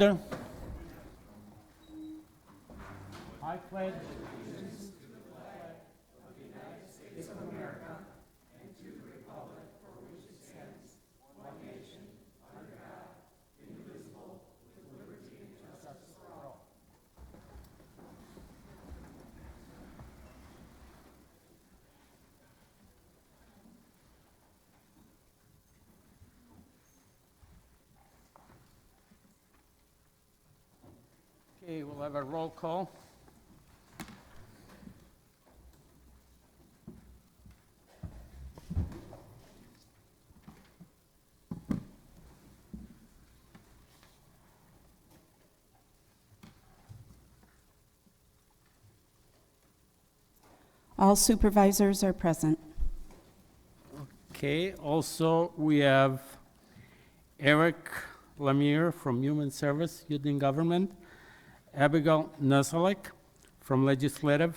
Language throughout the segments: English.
I pledge Okay, we'll have a roll call. All supervisors are present. Okay, also we have Eric Lemire from Human Service, Youth and Government, Abigail Nusalek from Legislative,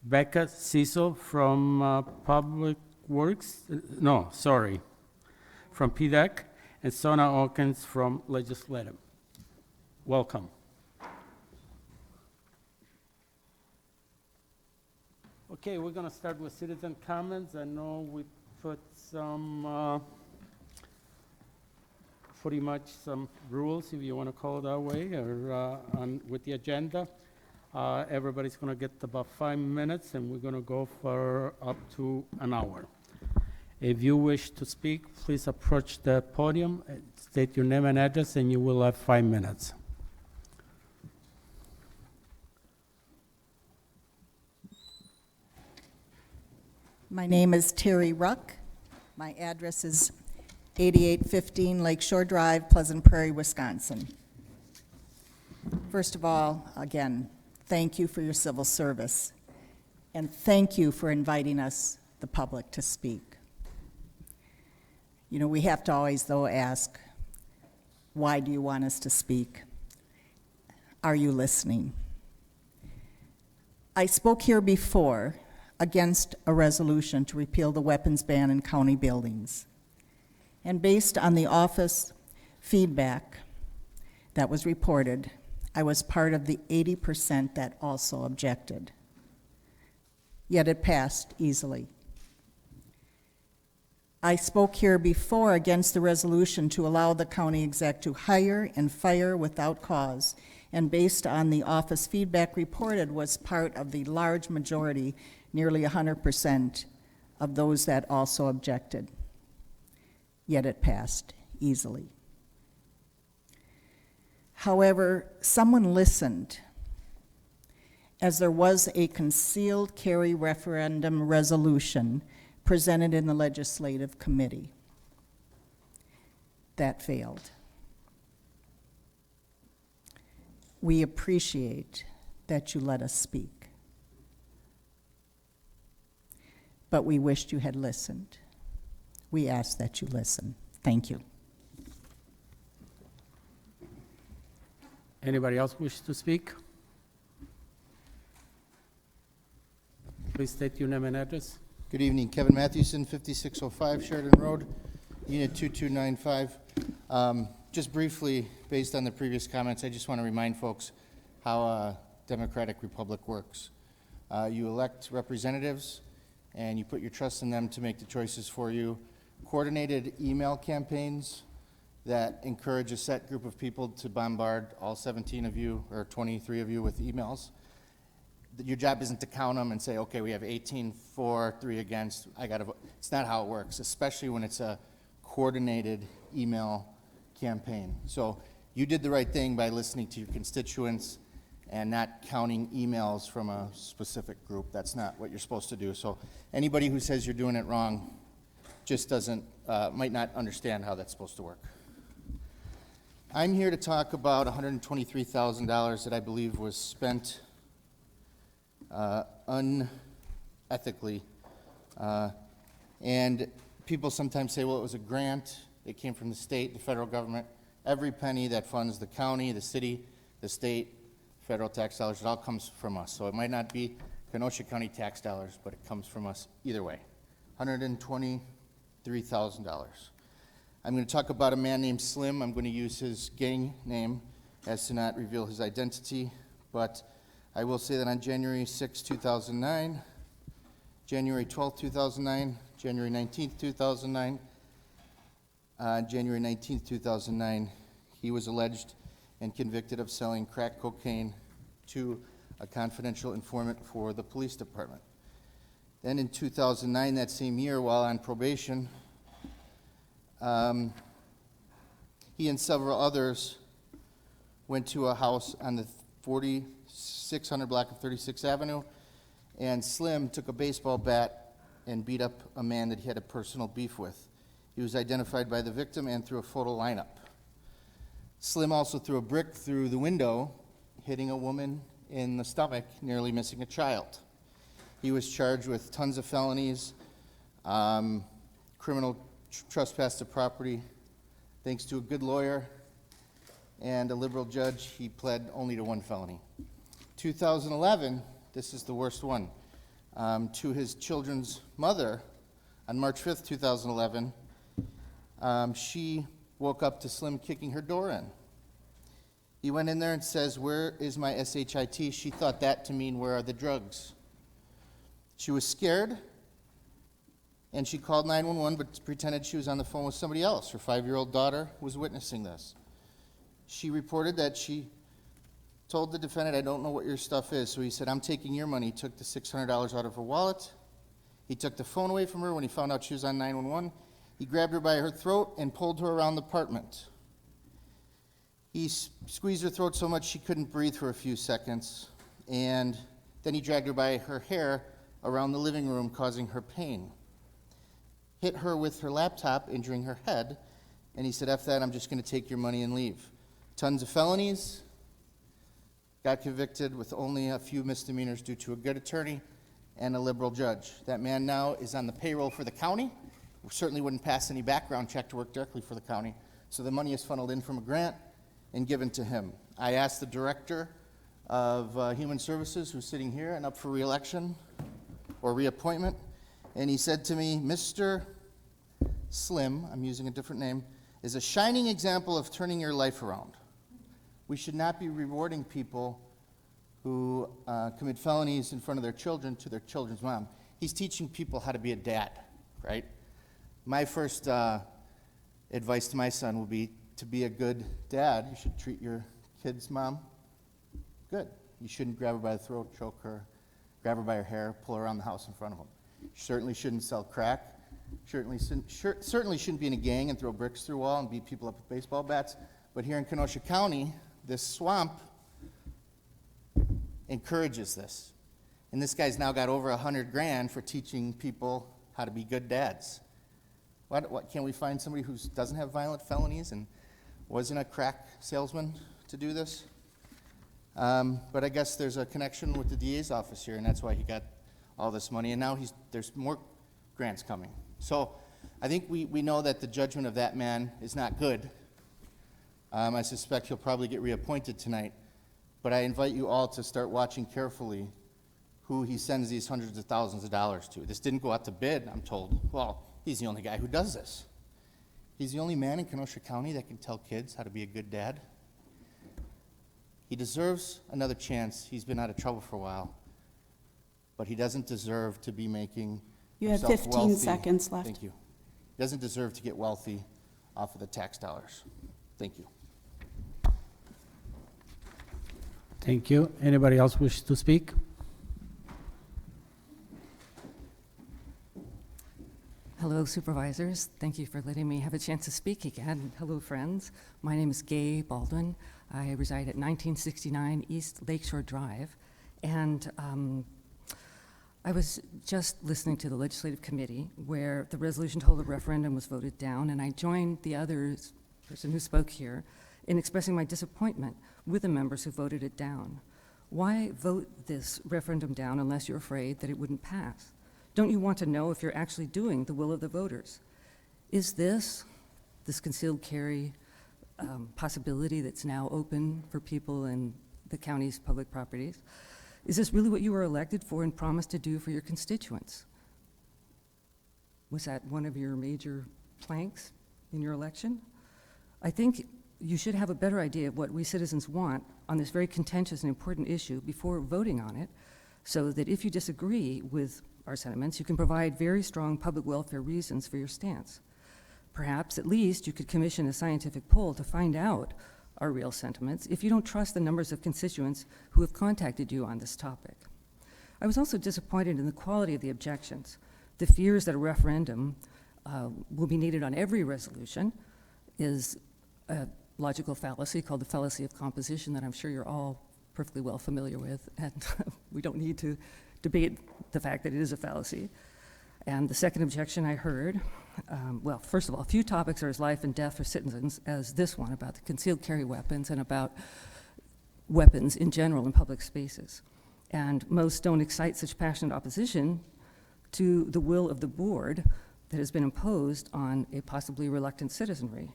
Becca Cecil from Public Works, from PDEC, and Sona Hawkins from Legislative. Welcome. Okay, we're going to start with citizen comments. I know we put some, pretty much some rules, if you want to call it that way, or with the agenda. Everybody's going to get about 5 minutes, and we're going to go for up to an hour. If you wish to speak, please approach the podium, state your name and address, and you will have 5 minutes. My name is Terry Ruck. My address is 8815 Lakeshore Drive, Pleasant Prairie, Wisconsin. First of all, again, thank you for your civil service, and thank you for inviting us, the public, to speak. You know, we have to always, though, ask, why do you want us to speak? Are you listening? I spoke here before against a resolution to repeal the weapons ban in county buildings. And based on the office feedback that was reported, I was part of the 80% that also objected. Yet it passed easily. I spoke here before against the resolution to allow the county exec to hire and fire without cause, and based on the office feedback reported, was part of the large majority, nearly 100% of those that also objected. Yet it passed easily. However, someone listened, as there was a concealed carry referendum resolution presented in the legislative committee. That failed. We appreciate that you let us speak, but we wished you had listened. We ask that you listen. Thank you. Anybody else wish to speak? Please state your name and address. Good evening, Kevin Mathewson, 5605 Sheridan Road, Unit 2295. Just briefly, based on the previous comments, I just want to remind folks how a democratic republic works. You elect representatives, and you put your trust in them to make the choices for you. Coordinated email campaigns that encourage a set group of people to bombard all 17 of you, or 23 of you, with emails. Your job isn't to count them and say, okay, we have 18 for, 3 against, I gotta vote. It's not how it works, especially when it's a coordinated email campaign. So you did the right thing by listening to your constituents and not counting emails from a specific group. That's not what you're supposed to do. So anybody who says you're doing it wrong just might not understand how that's supposed to work. I'm here to talk about $123,000 that I believe was spent unethically. And people sometimes say, well, it was a grant. It came from the state, the federal government. Every penny that funds the county, the city, the state, federal tax dollars, it all comes from us. So it might not be Kenosha County tax dollars, but it comes from us either way. $123,000. I'm going to talk about a man named Slim. I'm going to use his gang name as to not reveal his identity, but I will say that on January 6, 2009, January 12, 2009, January 19, 2009, January 19, 2009, he was alleged and convicted of selling crack cocaine to a confidential informant for the police department. Then in 2009, that same year, while on probation, he and several others went to a house on the 4600 block of 36th Avenue, and Slim took a baseball bat and beat up a man that he had a personal beef with. He was identified by the victim and through a photo lineup. Slim also threw a brick through the window, hitting a woman in the stomach, nearly missing a child. He was charged with tons of felonies, criminal trespass to property. Thanks to a good lawyer and a liberal judge, he pled only to one felony. 2011, this is the worst one, to his children's mother on March 5th, 2011, she woke up to Slim kicking her door in. He went in there and says, "Where is my SHIT?" She thought that to mean, "Where are the drugs?" She was scared, and she called 911, but pretended she was on the phone with somebody else. Her 5-year-old daughter was witnessing this. She reported that she told the defendant, "I don't know what your stuff is." So he said, "I'm taking your money." He took the $600 out of her wallet. He took the phone away from her when he found out she was on 911. He grabbed her by her throat and pulled her around the apartment. He squeezed her throat so much she couldn't breathe for a few seconds, and then he dragged her by her hair around the living room, causing her pain. Hit her with her laptop, injuring her head, and he said, "F that, I'm just going to take your money and leave." Tons of felonies. Got convicted with only a few misdemeanors due to a good attorney and a liberal judge. That man now is on the payroll for the county. We certainly wouldn't pass any background check to work directly for the county. So the money is funneled in from a grant and given to him. I asked the director of Human Services, who's sitting here and up for re-election or reappointment, and he said to me, "Mr. Slim," I'm using a different name, "is a shining example of turning your life around. We should not be rewarding people who commit felonies in front of their children to their children's mom." He's teaching people how to be a dad, right? My first advice to my son would be to be a good dad. You should treat your kid's mom good. You shouldn't grab her by the throat, choke her, grab her by her hair, pull her around the house in front of them. You certainly shouldn't sell crack. Certainly shouldn't be in a gang and throw bricks through a wall and beat people up with baseball bats. But here in Kenosha County, this swamp encourages this. And this guy's now got over $100,000 for teaching people how to be good dads. What can't we find somebody who doesn't have violent felonies and wasn't a crack salesman to do this? But I guess there's a connection with the DA's office here, and that's why he got all this money. And now there's more grants coming. So I think we know that the judgment of that man is not good. I suspect he'll probably get reappointed tonight. But I invite you all to start watching carefully who he sends these hundreds of thousands of dollars to. This didn't go out to bid, I'm told. Well, he's the only guy who does this. He's the only man in Kenosha County that can tell kids how to be a good dad. He deserves another chance. He's been out of trouble for a while. But he doesn't deserve to be making You have himself 15 wealthy. seconds left. Thank you. He doesn't deserve to get wealthy off of the tax dollars. Thank you. Thank you. Anybody else wish to speak? Hello, supervisors. Thank you for letting me have a chance to speak again. Hello, friends. My name is Gay Baldwin. I reside at 1969 East Lakeshore Drive. And I was just listening to the legislative committee where the resolution to hold a referendum was voted down, and I joined the other person who spoke here in expressing my disappointment with the members who voted it down. Why vote this referendum down unless you're afraid that it wouldn't pass? Don't you want to know if you're actually doing the will of the voters? Is this concealed carry possibility that's now open for people in the county's public properties, is this really what you were elected for and promised to do for your constituents? Was that one of your major planks in your election? I think you should have a better idea of what we citizens want on this very contentious and important issue before voting on it, so that if you disagree with our sentiments, you can provide very strong public welfare reasons for your stance. Perhaps, at least, you could commission a scientific poll to find out our real sentiments if you don't trust the numbers of constituents who have contacted you on this topic. I was also disappointed in the quality of the objections. The fears that a referendum will be needed on every resolution is a logical fallacy called the fallacy of composition that I'm sure you're all perfectly well familiar with, and we don't need to debate the fact that it is a fallacy. And the second objection I heard, well, first of all, few topics are as life and death for citizens as this one about the concealed carry weapons and about weapons in general in public spaces. And most don't excite such passionate opposition to the will of the board that has been imposed on a possibly reluctant citizenry.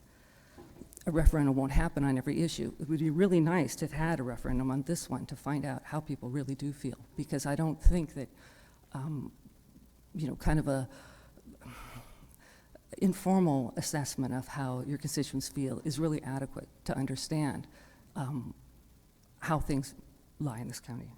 A referendum won't happen on every issue. It would be really nice to have had a referendum on this one to find out how people really do feel, because I don't think that, kind of a informal assessment of how your constituents feel is really adequate to understand how things lie in this county.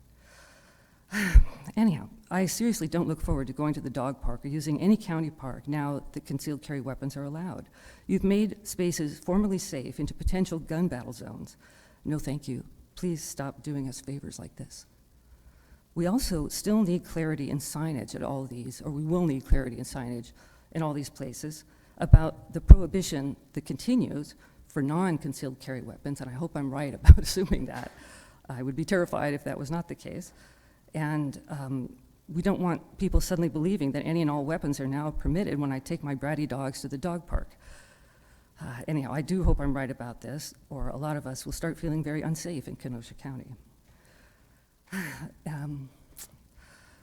Anyhow, I seriously don't look forward to going to the dog park or using any county park now that concealed carry weapons are allowed. You've made spaces formerly safe into potential gun battle zones. No, thank you. Please stop doing us favors like this. We also still need clarity and signage at all of these, or we will need clarity and signage in all these places about the prohibition that continues for non-concealed carry weapons, and I hope I'm right about assuming that. I would be terrified if that was not the case. And we don't want people suddenly believing that any and all weapons are now permitted when I take my bratty dogs to the dog park. Anyhow, I do hope I'm right about this, or a lot of us will start feeling very unsafe in Kenosha County.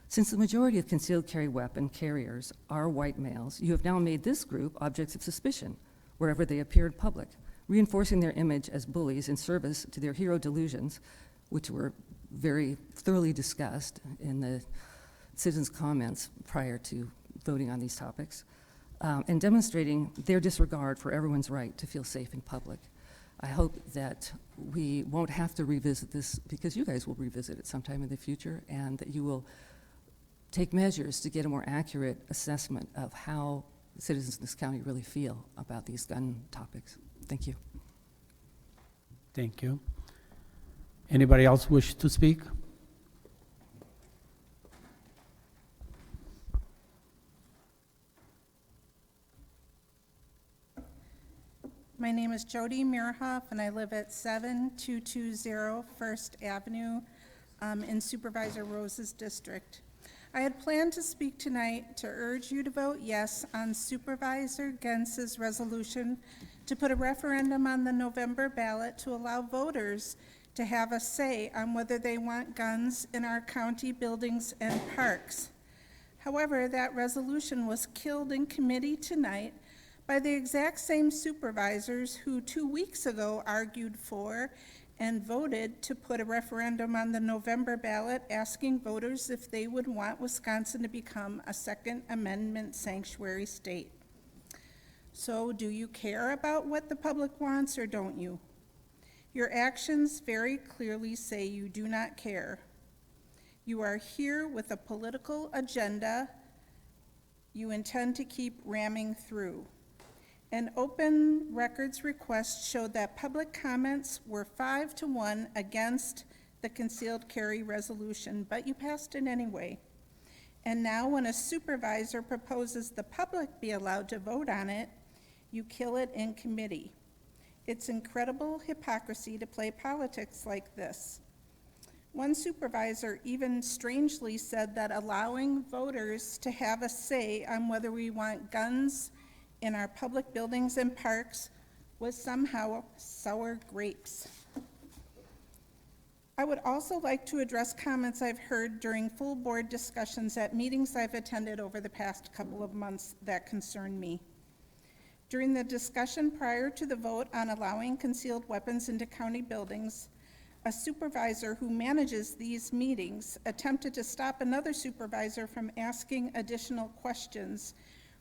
Since the majority of concealed carry weapon carriers are white males, you have now made this group objects of suspicion wherever they appear in public, reinforcing their image as bullies in service to their hero delusions, which were very thoroughly discussed in the citizens' comments prior to voting on these topics, and demonstrating their disregard for everyone's right to feel safe in public. I hope that we won't have to revisit this, because you guys will revisit it sometime in the future, and that you will take measures to get a more accurate assessment of how citizens in this county really feel about these gun topics. Thank you. Thank you. Anybody else wish to speak? My name is Jody Mirhoff, and I live at 7220 First Avenue in Supervisor Rose's district. I had planned to speak tonight to urge you to vote yes on Supervisor Gens's resolution to put a referendum on the November ballot to allow voters to have a say on whether they want guns in our county buildings and parks. However, that resolution was killed in committee tonight by the exact same supervisors who 2 weeks ago argued for and voted to put a referendum on the November ballot asking voters if they would want Wisconsin to become a Second Amendment sanctuary state. So do you care about what the public wants, or don't you? Your actions very clearly say you do not care. You are here with a political agenda you intend to keep ramming through. An open records request showed that public comments were 5-1 against the concealed carry resolution, but you passed it anyway. And now when a supervisor proposes the public be allowed to vote on it, you kill it in committee. It's incredible hypocrisy to play politics like this. One supervisor even strangely said that allowing voters to have a say on whether we want guns in our public buildings and parks was somehow sour grapes. I would also like to address comments I've heard during full board discussions at meetings I've attended over the past couple of months that concern me. During the discussion prior to the vote on allowing concealed weapons into county buildings, a supervisor who manages these meetings attempted to stop another supervisor from asking additional questions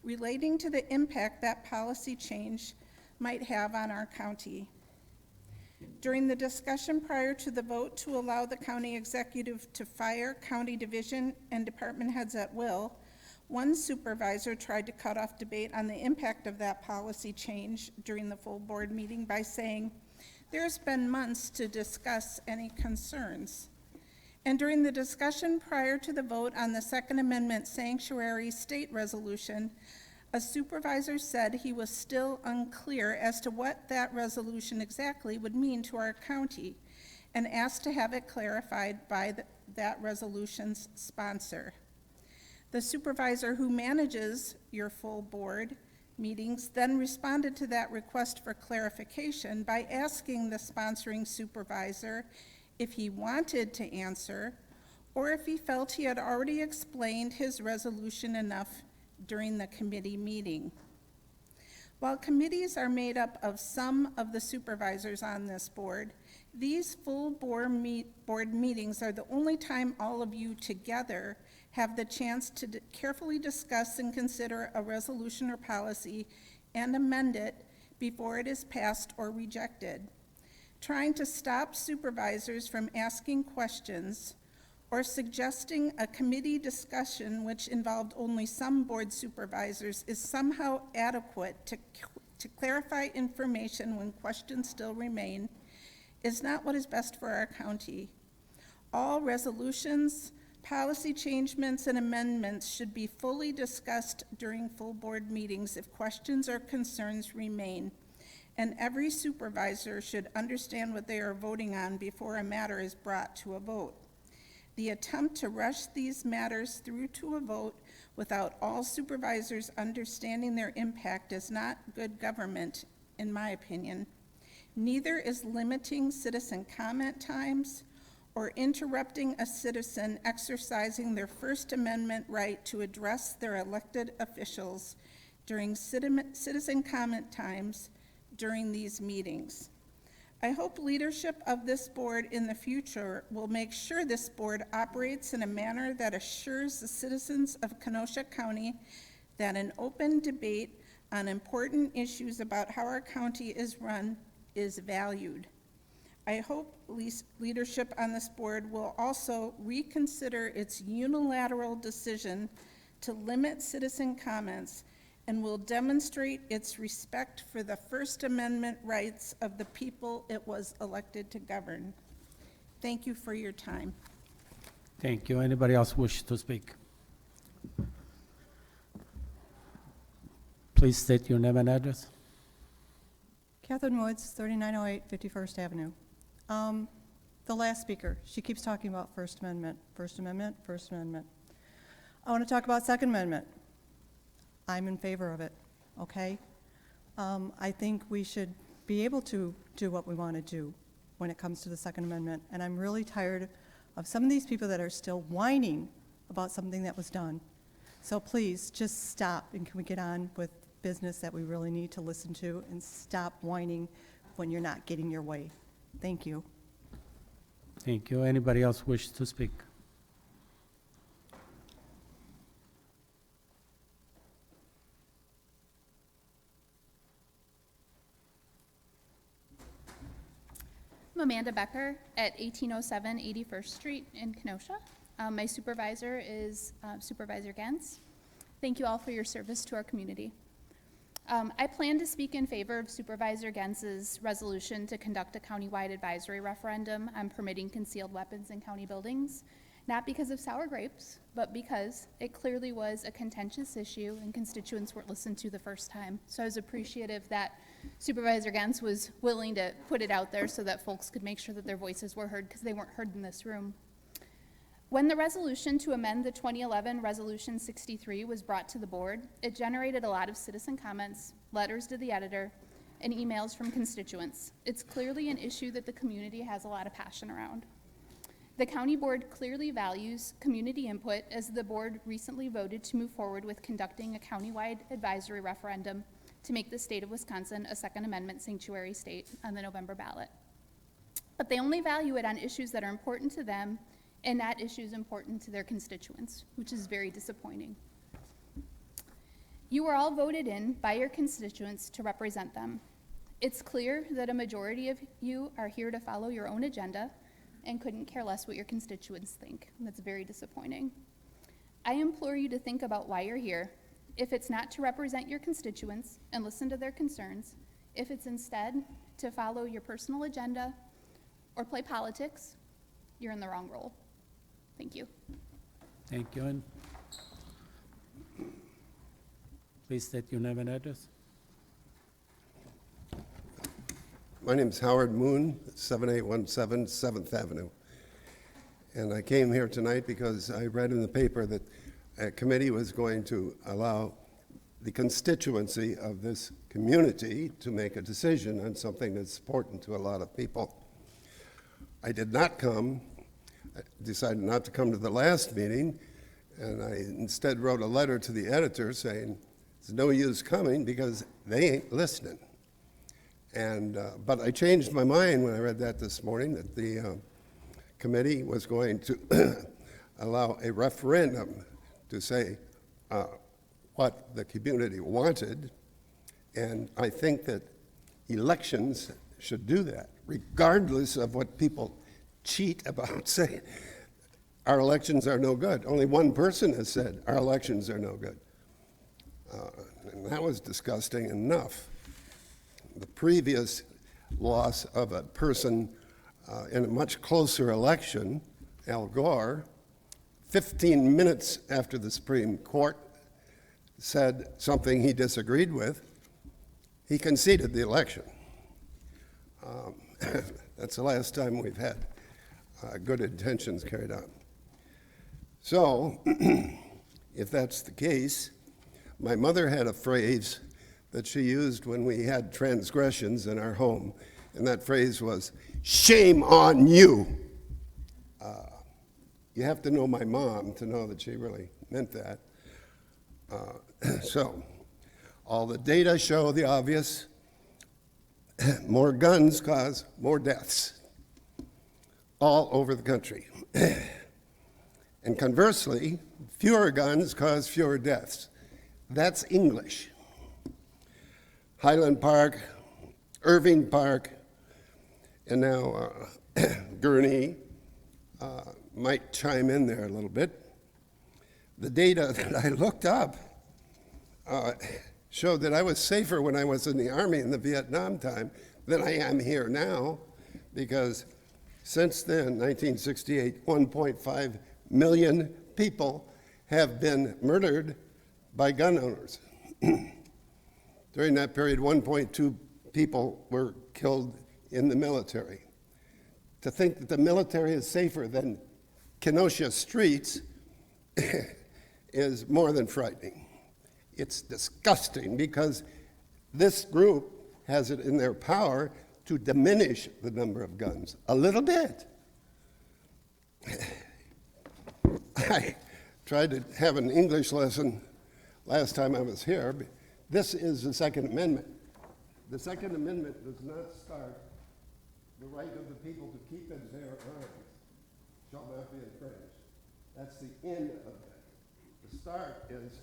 relating to the impact that policy change might have on our county. During the discussion prior to the vote to allow the county executive to fire county division and department heads at will, one supervisor tried to cut off debate on the impact of that policy change during the full board meeting by saying, "There's been months to discuss any concerns." And during the discussion prior to the vote on the Second Amendment sanctuary state resolution, a supervisor said he was still unclear as to what that resolution exactly would mean to our county and asked to have it clarified by that resolution's sponsor. The supervisor who manages your full board meetings then responded to that request for clarification by asking the sponsoring supervisor if he wanted to answer or if he felt he had already explained his resolution enough during the committee meeting. While committees are made up of some of the supervisors on this board, these full board meetings are the only time all of you together have the chance to carefully discuss and consider a resolution or policy and amend it before it is passed or rejected. Trying to stop supervisors from asking questions or suggesting a committee discussion which involved only some board supervisors is somehow adequate to clarify information when questions still remain is not what is best for our county. All resolutions, policy changements, and amendments should be fully discussed during full board meetings if questions or concerns remain, and every supervisor should understand what they are voting on before a matter is brought to a vote. The attempt to rush these matters through to a vote without all supervisors understanding their impact is not good government, in my opinion. Neither is limiting citizen comment times or interrupting a citizen exercising their First Amendment right to address their elected officials during citizen comment times during these meetings. I hope leadership of this board in the future will make sure this board operates in a manner that assures the citizens of Kenosha County that an open debate on important issues about how our county is run is valued. I hope leadership on this board will also reconsider its unilateral decision to limit citizen comments and will demonstrate its respect for the First Amendment rights of the people it was elected to govern. Thank you for your time. Thank you. Anybody else wish to speak? Please state your name and address. Catherine Woods, 3908 51st Avenue. The last speaker, she keeps talking about First Amendment, First Amendment, First Amendment. I want to talk about Second Amendment. I'm in favor of it, okay? I think we should be able to do what we want to do when it comes to the Second Amendment, and I'm really tired of some of these people that are still whining about something that was done. So please, just stop, and can we get on with business that we really need to listen to, and stop whining when you're not getting your way. Thank you. Thank you. Anybody else wish to speak? I'm Amanda Becker at 1807 81st Street in Kenosha. My supervisor is Supervisor Gens. Thank you all for your service to our community. I plan to speak in favor of Supervisor Gens's resolution to conduct a countywide advisory referendum on permitting concealed weapons in county buildings, not because of sour grapes, but because it clearly was a contentious issue and constituents weren't listened to the first time. So I was appreciative that Supervisor Gens was willing to put it out there so that folks could make sure that their voices were heard, because they weren't heard in this room. When the resolution to amend the 2011 Resolution 63 was brought to the board, it generated a lot of citizen comments, letters to the editor, and emails from constituents. It's clearly an issue that the community has a lot of passion around. The county board clearly values community input, as the board recently voted to move forward with conducting a countywide advisory referendum to make the state of Wisconsin a Second Amendment sanctuary state on the November ballot. But they only value it on issues that are important to them and not issues important to their constituents, which is very disappointing. You were all voted in by your constituents to represent them. It's clear that a majority of you are here to follow your own agenda and couldn't care less what your constituents think. That's very disappointing. I implore you to think about why you're here. If it's not to represent your constituents and listen to their concerns, if it's instead to follow your personal agenda or play politics, you're in the wrong role. Thank you. Thank you. And please state your name and address. My name is Howard Moon, 7817 7th Avenue. And I came here tonight because I read in the paper that a committee was going to allow the constituency of this community to make a decision on something that's important to a lot of people. I did not come. I decided not to come to the last meeting, and I instead wrote a letter to the editor saying, it's no use coming because they ain't listening. And, but I changed my mind when I read that this morning, that the committee was going to allow a referendum to say what the community wanted. And I think that elections should do that, regardless of what people cheat about saying. Our elections are no good. Only one person has said our elections are no good. And that was disgusting enough. The previous loss of a person in a much closer election, Al Gore, 15 minutes after the Supreme Court said something he disagreed with, he conceded the election. That's the last time we've had good intentions carried out. So, if that's the case, my mother had a phrase that she used when we had transgressions in our home, and that phrase was, "Shame on you." You have to know my mom to know that she really meant that. So, all the data show the obvious. More guns cause more deaths all over the country. And conversely, fewer guns cause fewer deaths. That's English. Highland Park, Irving Park, and now Gurnee might chime in there a little bit. The data that I looked up showed that I was safer when I was in the Army in the Vietnam time than I am here now, because since then, 1968, 1.5 million people have been murdered by gun owners. During that period, 1.2 people were killed in the military. To think that the military is safer than Kenosha streets is more than frightening. It's disgusting because this group has it in their power to diminish the number of guns a little bit. I tried to have an English lesson last time I was here. This is the Second Amendment. The Second Amendment does not start the right of the people to keep and bear arms shall not be infringed. That's the end of it. The start is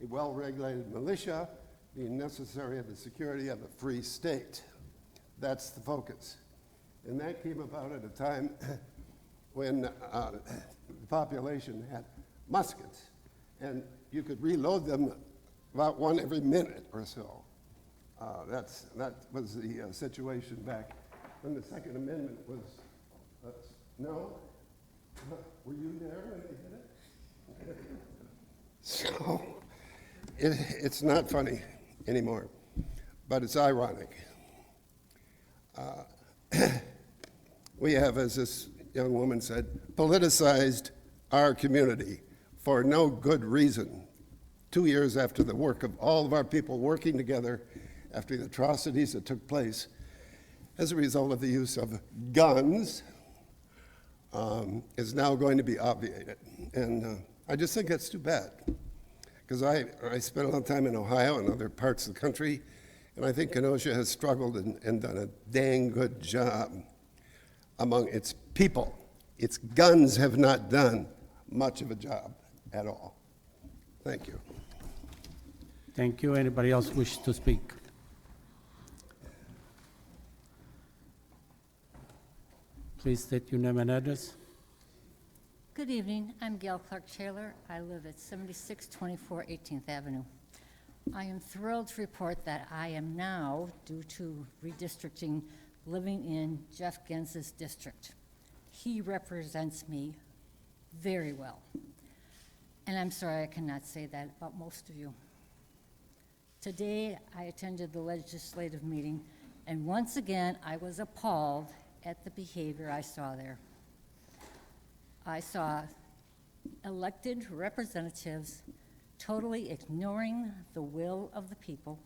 a well-regulated militia being necessary of the security of a free state. That's the focus. And that came about at a time when the population had muskets, and you could reload them about one every minute or so. That was the situation back when the Second Amendment was, no? Were you there when they did it? So, it's not funny anymore, but it's ironic. We have, as this young woman said, politicized our community for no good reason. 2 years after the work of all of our people working together after the atrocities that took place as a result of the use of guns is now going to be obviated. And I just think that's too bad, because I spent a lot of time in Ohio and other parts of the country, and I think Kenosha has struggled and done a dang good job among its people. Its guns have not done much of a job at all. Thank you. Thank you. Anybody else wish to speak? Please state your name and address. Good evening. I'm Gail Clark-Taylor. I live at 7624 18th Avenue. I am thrilled to report that I am now, due to redistricting, living in Jeff Genz's district. He represents me very well. And I'm sorry I cannot say that about most of you. Today, I attended the legislative meeting, and once again, I was appalled at the behavior I saw there. I saw elected representatives totally ignoring the will of the people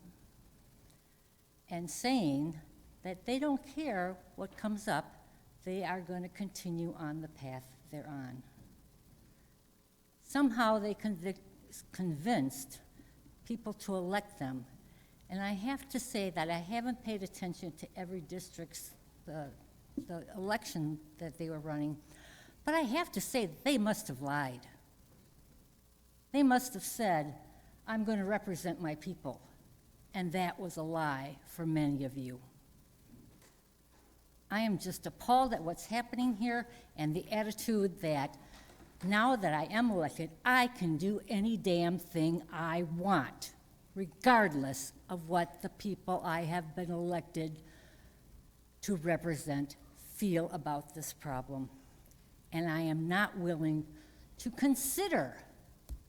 and saying that they don't care what comes up, they are going to continue on the path they're on. Somehow they convinced people to elect them. And I have to say that I haven't paid attention to every district's the election that they were running, but I have to say they must have lied. They must have said, I'm going to represent my people, and that was a lie for many of you. I am just appalled at what's happening here and the attitude that now that I am elected, I can do any damn thing I want, regardless of what the people I have been elected to represent feel about this problem. And I am not willing to consider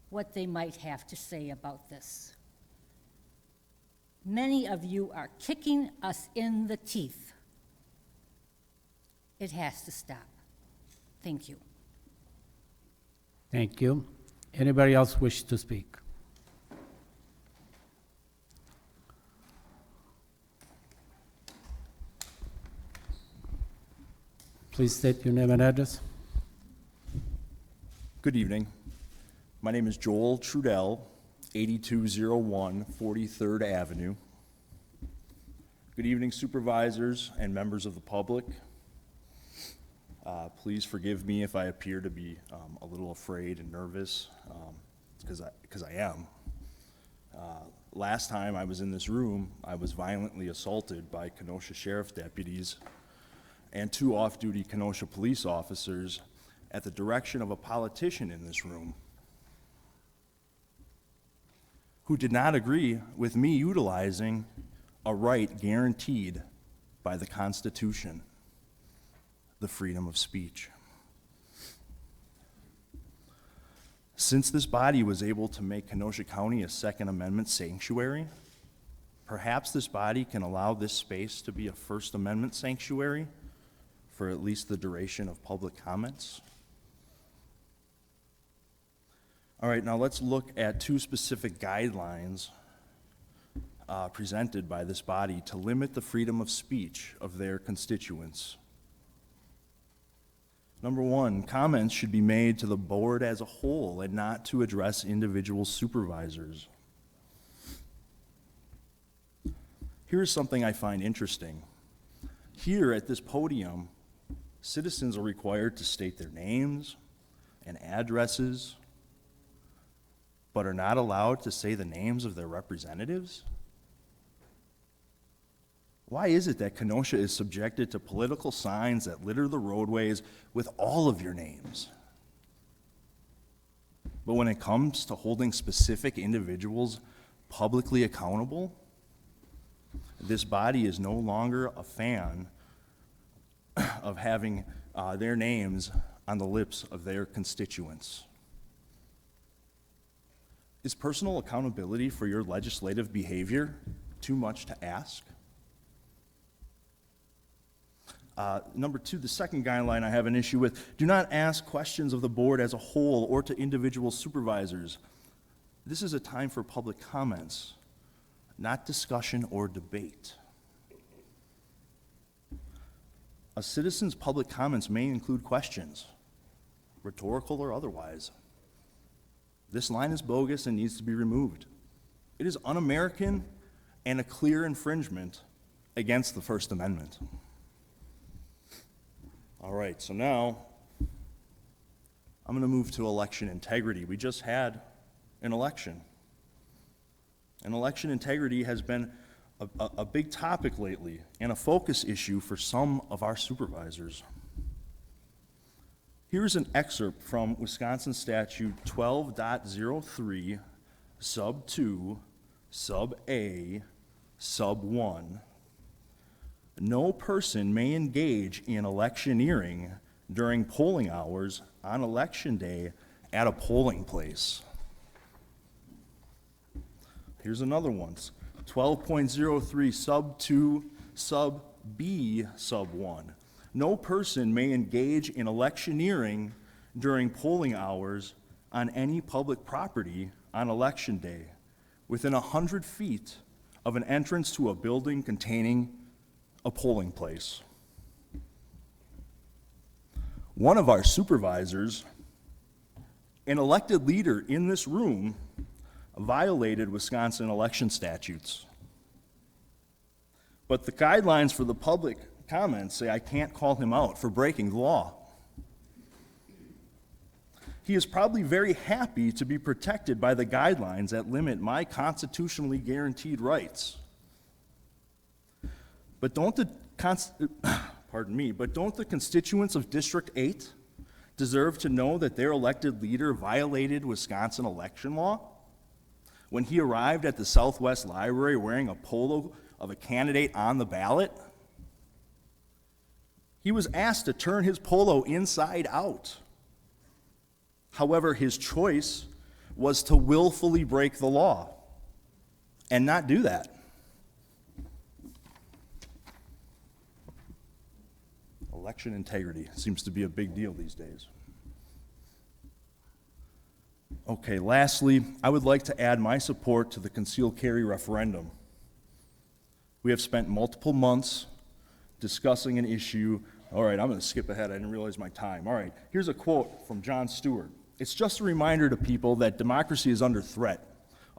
what they might have to say about this. Many of you are kicking us in the teeth. It has to stop. Thank you. Thank you. Anybody else wish to speak? Please state your name and address. Good evening. My name is Joel Trudell, 8201 43rd Avenue. Good evening, supervisors and members of the public. Please forgive me if I appear to be a little afraid and nervous, because I am. Last time I was in this room, I was violently assaulted by Kenosha Sheriff deputies and 2 off-duty Kenosha police officers at the direction of a politician in this room who did not agree with me utilizing a right guaranteed by the Constitution, the freedom of speech. Since this body was able to make Kenosha County a Second Amendment sanctuary, perhaps this body can allow this space to be a First Amendment sanctuary for at least the duration of public comments. All right, now let's look at 2 specific guidelines presented by this body to limit the freedom of speech of their constituents. Number 1, comments should be made to the board as a whole and not to address individual supervisors. Here's something I find interesting. Here at this podium, citizens are required to state their names and addresses, but are not allowed to say the names of their representatives? Why is it that Kenosha is subjected to political signs that litter the roadways with all of your names? But when it comes to holding specific individuals publicly accountable, this body is no longer a fan of having their names on the lips of their constituents. Is personal accountability for your legislative behavior too much to ask? Number 2, the second guideline I have an issue with: do not ask questions of the board as a whole or to individual supervisors. This is a time for public comments, not discussion or debate. A citizen's public comments may include questions, rhetorical or otherwise. This line is bogus and needs to be removed. It is un-American and a clear infringement against the First Amendment. All right, so now I'm going to move to election integrity. We just had an election. And election integrity has been a big topic lately and a focus issue for some of our supervisors. Here's an excerpt from Wisconsin Statute 12.03, Sub 2, Sub A, Sub 1. No person may engage in electioneering during polling hours on election day at a polling place. Here's another one. 12.03 Sub 2 Sub B Sub 1. No person may engage in electioneering during polling hours on any public property on election day within 100 feet of an entrance to a building containing a polling place. One of our supervisors, an elected leader in this room, violated Wisconsin election statutes. But the guidelines for the public comments say I can't call him out for breaking the law. He is probably very happy to be protected by the guidelines that limit my constitutionally guaranteed rights. But don't the constituents of District 8 deserve to know that their elected leader violated Wisconsin election law when he arrived at the Southwest Library wearing a polo of a candidate on the ballot? He was asked to turn his polo inside out. However, his choice was to willfully break the law and not do that. Election integrity seems to be a big deal these days. Okay, lastly, I would like to add my support to the concealed carry referendum. We have spent multiple months discussing an issue. All right, I'm going to skip ahead. I didn't realize my time. All right, here's a quote from Jon Stewart. It's just a reminder to people that democracy is under threat.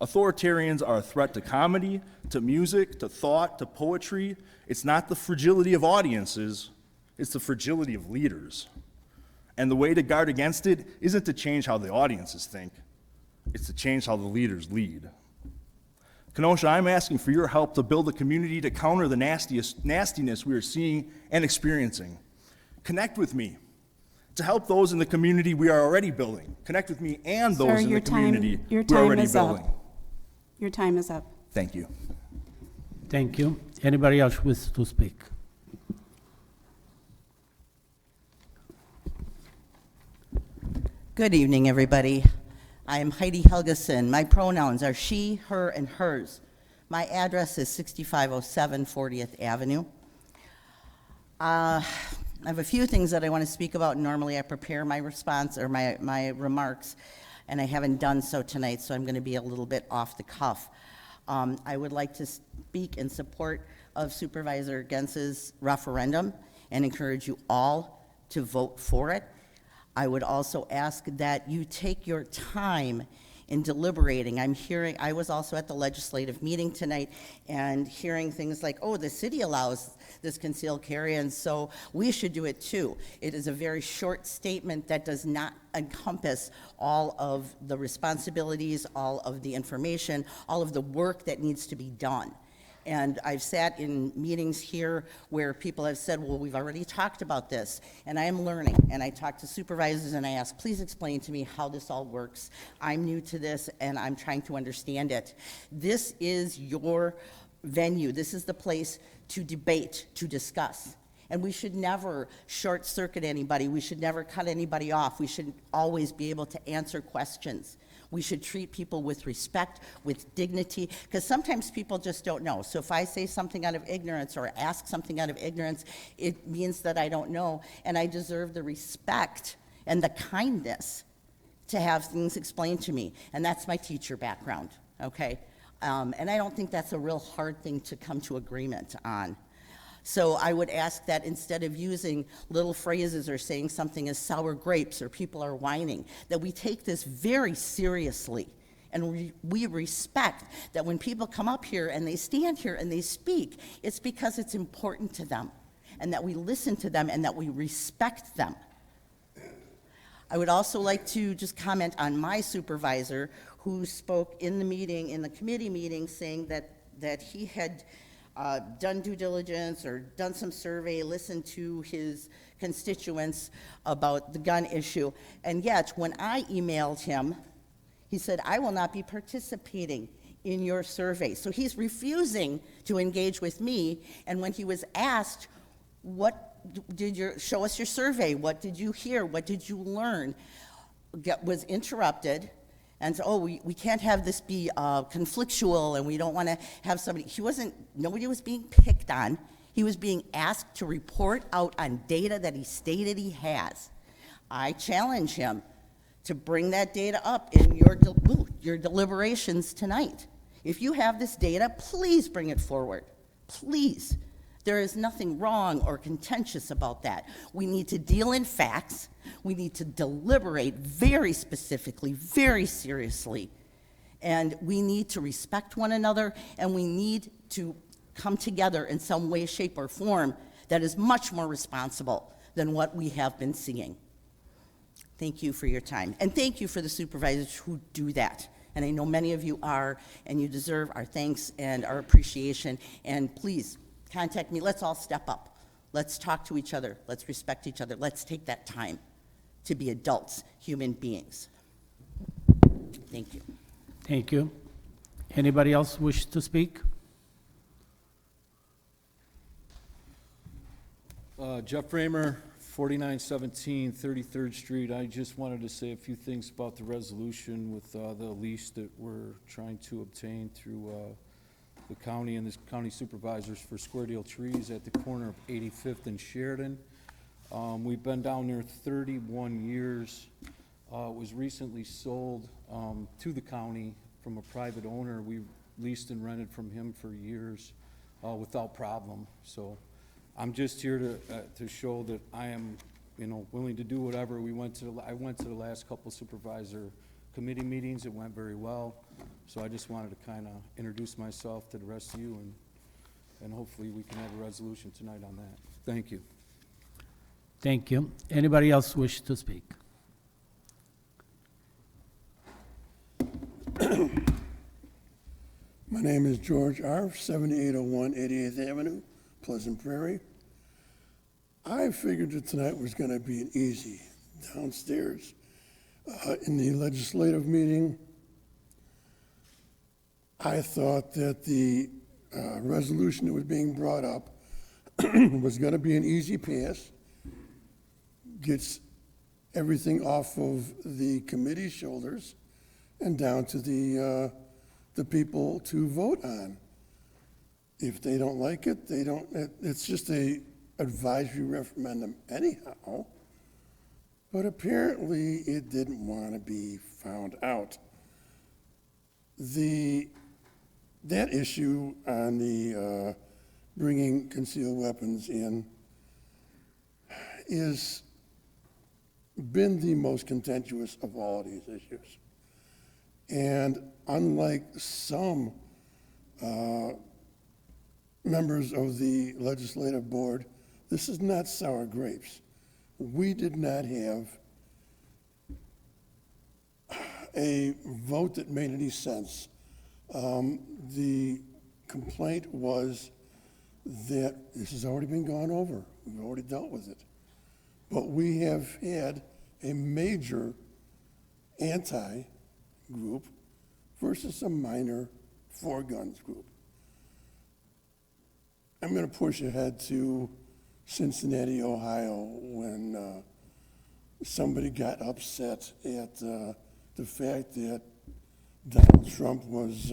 Authoritarians are a threat to comedy, to music, to thought, to poetry. It's not the fragility of audiences, it's the fragility of leaders. And the way to guard against it isn't to change how the audiences think, it's to change how the leaders lead. Kenosha, I'm asking for your help to build a community to counter the nastiness we are seeing and experiencing. Connect with me to help those in the community we are already building. Connect with me and those Sir, in the community your we're time already is up. building. Your time is up. Thank you. Thank you. Anybody else wish to speak? Good evening, everybody. I am Heidi Helgeson. My pronouns are she, her, and hers. My address is 6507 40th Avenue. I have a few things that I want to speak about. Normally, I prepare my response or my remarks, and I haven't done so tonight, so I'm going to be a little bit off the cuff. I would like to speak in support of Supervisor Gentz's referendum and encourage you all to vote for it. I would also ask that you take your time in deliberating. I was also at the legislative meeting tonight and hearing things like, oh, the city allows this concealed carry, and so we should do it too. It is a very short statement that does not encompass all of the responsibilities, all of the information, all of the work that needs to be done. And I've sat in meetings here where people have said, well, we've already talked about this, and I am learning. And I talk to supervisors and I ask, please explain to me how this all works. I'm new to this and I'm trying to understand it. This is your venue. This is the place to debate, to discuss. And we should never short circuit anybody. We should never cut anybody off. We should always be able to answer questions. We should treat people with respect, with dignity, because sometimes people just don't know. So if I say something out of ignorance or ask something out of ignorance, it means that I don't know, and I deserve the respect and the kindness to have things explained to me. And that's my teacher background, okay? And I don't think that's a real hard thing to come to agreement on. So I would ask that instead of using little phrases or saying something as sour grapes or people are whining, that we take this very seriously and we respect that when people come up here and they stand here and they speak, it's because it's important to them, and that we listen to them and that we respect them. I would also like to just comment on my supervisor who spoke in the meeting, in the committee meeting, saying that he had done due diligence or done some survey, listened to his constituents about the gun issue. And yet, when I emailed him, he said, I will not be participating in your survey. So he's refusing to engage with me. And when he was asked, show us your survey, what did you hear, what did you learn, was interrupted. And so, we can't have this be conflictual, and we don't want to have somebody, nobody was being picked on. He was being asked to report out on data that he stated he has. I challenge him to bring that data up in your deliberations tonight. If you have this data, please bring it forward. Please. There is nothing wrong or contentious about that. We need to deal in facts. We need to deliberate very specifically, very seriously. And we need to respect one another, and we need to come together in some way, shape, or form that is much more responsible than what we have been seeing. Thank you for your time. And thank you for the supervisors who do that. And I know many of you are, and you deserve our thanks and our appreciation. And please, contact me. Let's all step up. Let's talk to each other. Let's respect each other. Let's take that time to be adults, human beings. Thank you. Thank you. Anybody else wish to speak? Jeff Raymer, 4917 33rd Street. I just wanted to say a few things about the resolution with the lease that we're trying to obtain through the county and the county supervisors for Square Deal Trees at the corner of 85th and Sheridan. We've been down there 31 years. It was recently sold to the county from a private owner. We leased and rented from him for years without problem. So I'm just here to show that I am, willing to do whatever. I went to the last couple supervisor committee meetings. It went very well. So I just wanted to kind of introduce myself to the rest of you, and hopefully we can have a resolution tonight on that. Thank you. Thank you. Anybody else wish to speak? My name is George Arf, 7801 88th Avenue, Pleasant Prairie. I figured that tonight was going to be an easy downstairs in the legislative meeting. I thought that the resolution that was being brought up was going to be an easy pass, gets everything off of the committee's shoulders and down to the people to vote on. If they don't like it, they don't. It's just a advisory referendum anyhow. But apparently it didn't want to be found out. That issue on the bringing concealed weapons in is been the most contentious of all of these issues. And unlike some members of the legislative board, this is not sour grapes. We did not have a vote that made any sense. The complaint was that this has already been gone over. We've already dealt with it. But we have had a major anti-group versus a minor for-guns group. I'm going to push ahead to Cincinnati, Ohio, when somebody got upset at the fact that Donald Trump was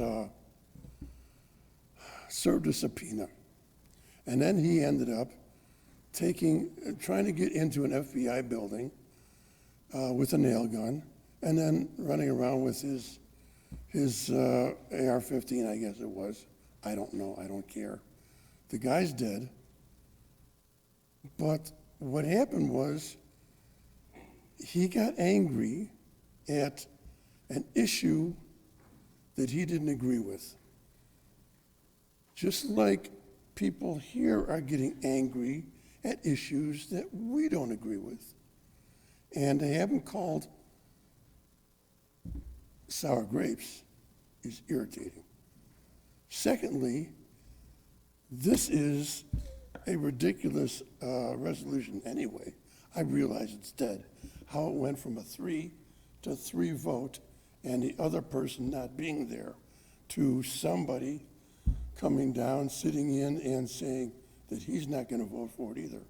served a subpoena. And then he ended up trying to get into an FBI building with a nail gun, and then running around with his AR-15, I guess it was. I don't know, I don't care. The guy's dead. But what happened was he got angry at an issue that he didn't agree with. Just like people here are getting angry at issues that we don't agree with. And to have them called sour grapes is irritating. Secondly, This is a ridiculous resolution anyway. I realize it's dead. How it went from a 3 to 3 vote and the other person not being there to somebody coming down, sitting in and saying that he's not going to vote for it either.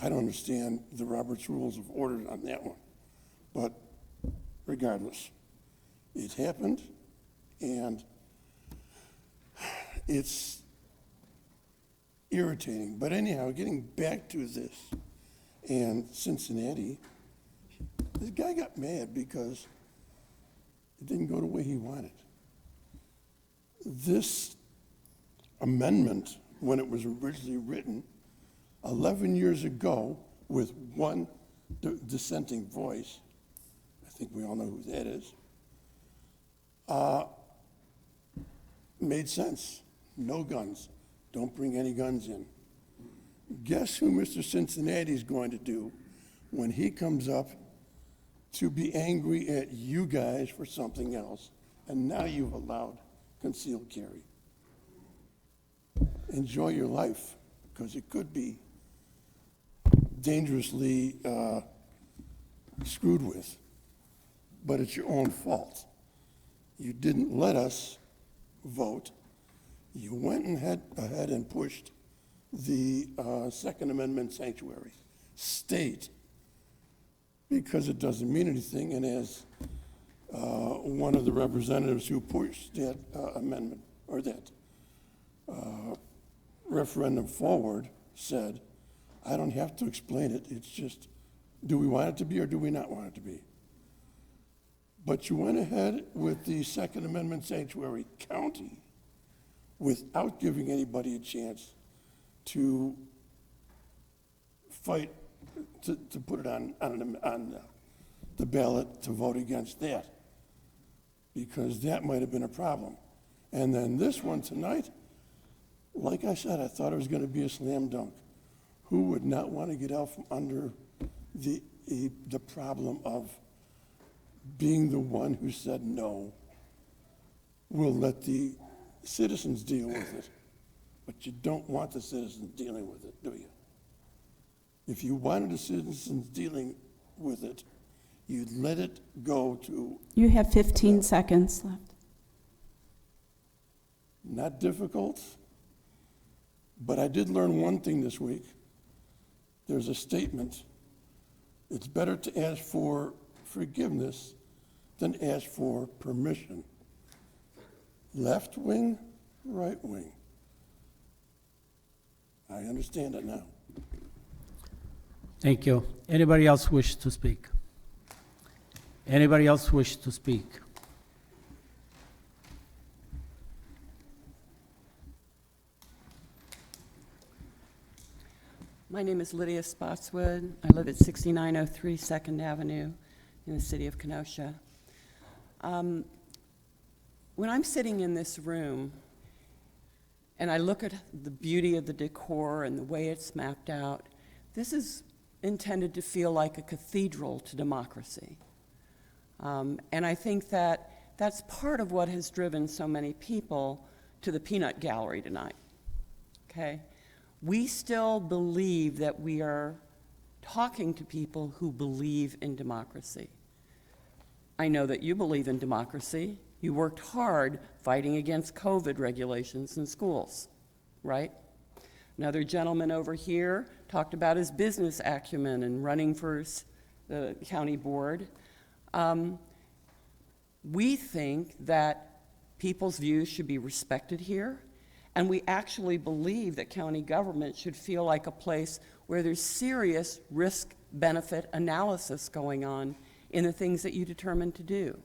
I don't understand the Robert's Rules of Order on that one. But regardless, it happened, and it's irritating. But anyhow, getting back to this, and Cincinnati, this guy got mad because it didn't go the way he wanted. This amendment, when it was originally written 11 years ago with one dissenting voice, I think we all know who that is, made sense. No guns. Don't bring any guns in. Guess who Mr. Cincinnati is going to do when he comes up to be angry at you guys for something else, and now you've allowed concealed carry? Enjoy your life, because it could be dangerously screwed with, but it's your own fault. You didn't let us vote. You went ahead and pushed the Second Amendment sanctuary state because it doesn't mean anything, and as one of the representatives who pushed that amendment or that referendum forward said, I don't have to explain it. It's just, do we want it to be or do we not want it to be? But you went ahead with the Second Amendment sanctuary county without giving anybody a chance to fight, to put it on the ballot to vote against that, because that might have been a problem. And then this one tonight, like I said, I thought it was going to be a slam dunk. Who would not want to get out from under the problem of being the one who said no? We'll let the citizens deal with it. But you don't want the citizens dealing with it, do you? If you wanted the citizens dealing with it, you'd let it go to... You have 15 seconds left. Not difficult, but I did learn one thing this week. There's a statement, it's better to ask for forgiveness than ask for permission. Left wing, right wing. I understand it now. Thank you. Anybody else wish to speak? Anybody else wish to speak? My name is Lydia Spotswood. I live at 6903 2nd Avenue in the city of Kenosha. When I'm sitting in this room and I look at the beauty of the decor and the way it's mapped out, this is intended to feel like a cathedral to democracy. And I think that that's part of what has driven so many people to the peanut gallery tonight, okay? We still believe that we are talking to people who believe in democracy. I know that you believe in democracy. You worked hard fighting against COVID regulations in schools, right? Another gentleman over here talked about his business acumen and running for the county board. We think that people's views should be respected here, and we actually believe that county government should feel like a place where there's serious risk-benefit analysis going on in the things that you determine to do.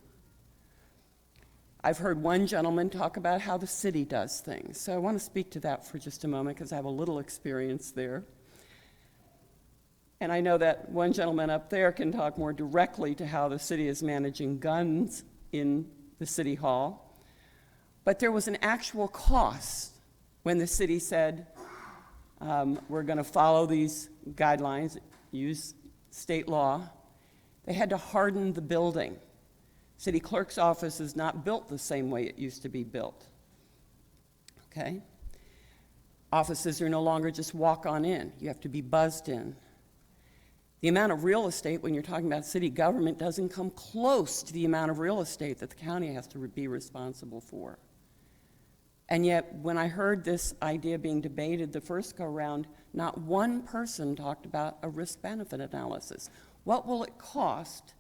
I've heard one gentleman talk about how the city does things, so I want to speak to that for just a moment because I have a little experience there. And I know that one gentleman up there can talk more directly to how the city is managing guns in the city hall. But there was an actual cost when the city said, we're going to follow these guidelines, use state law. They had to harden the building. City clerk's office is not built the same way it used to be built, okay? Offices are no longer just walk on in. You have to be buzzed in. The amount of real estate, when you're talking about city government, doesn't come close to the amount of real estate that the county has to be responsible for. And yet, when I heard this idea being debated the first go-around, not one person talked about a risk-benefit analysis. What will it cost,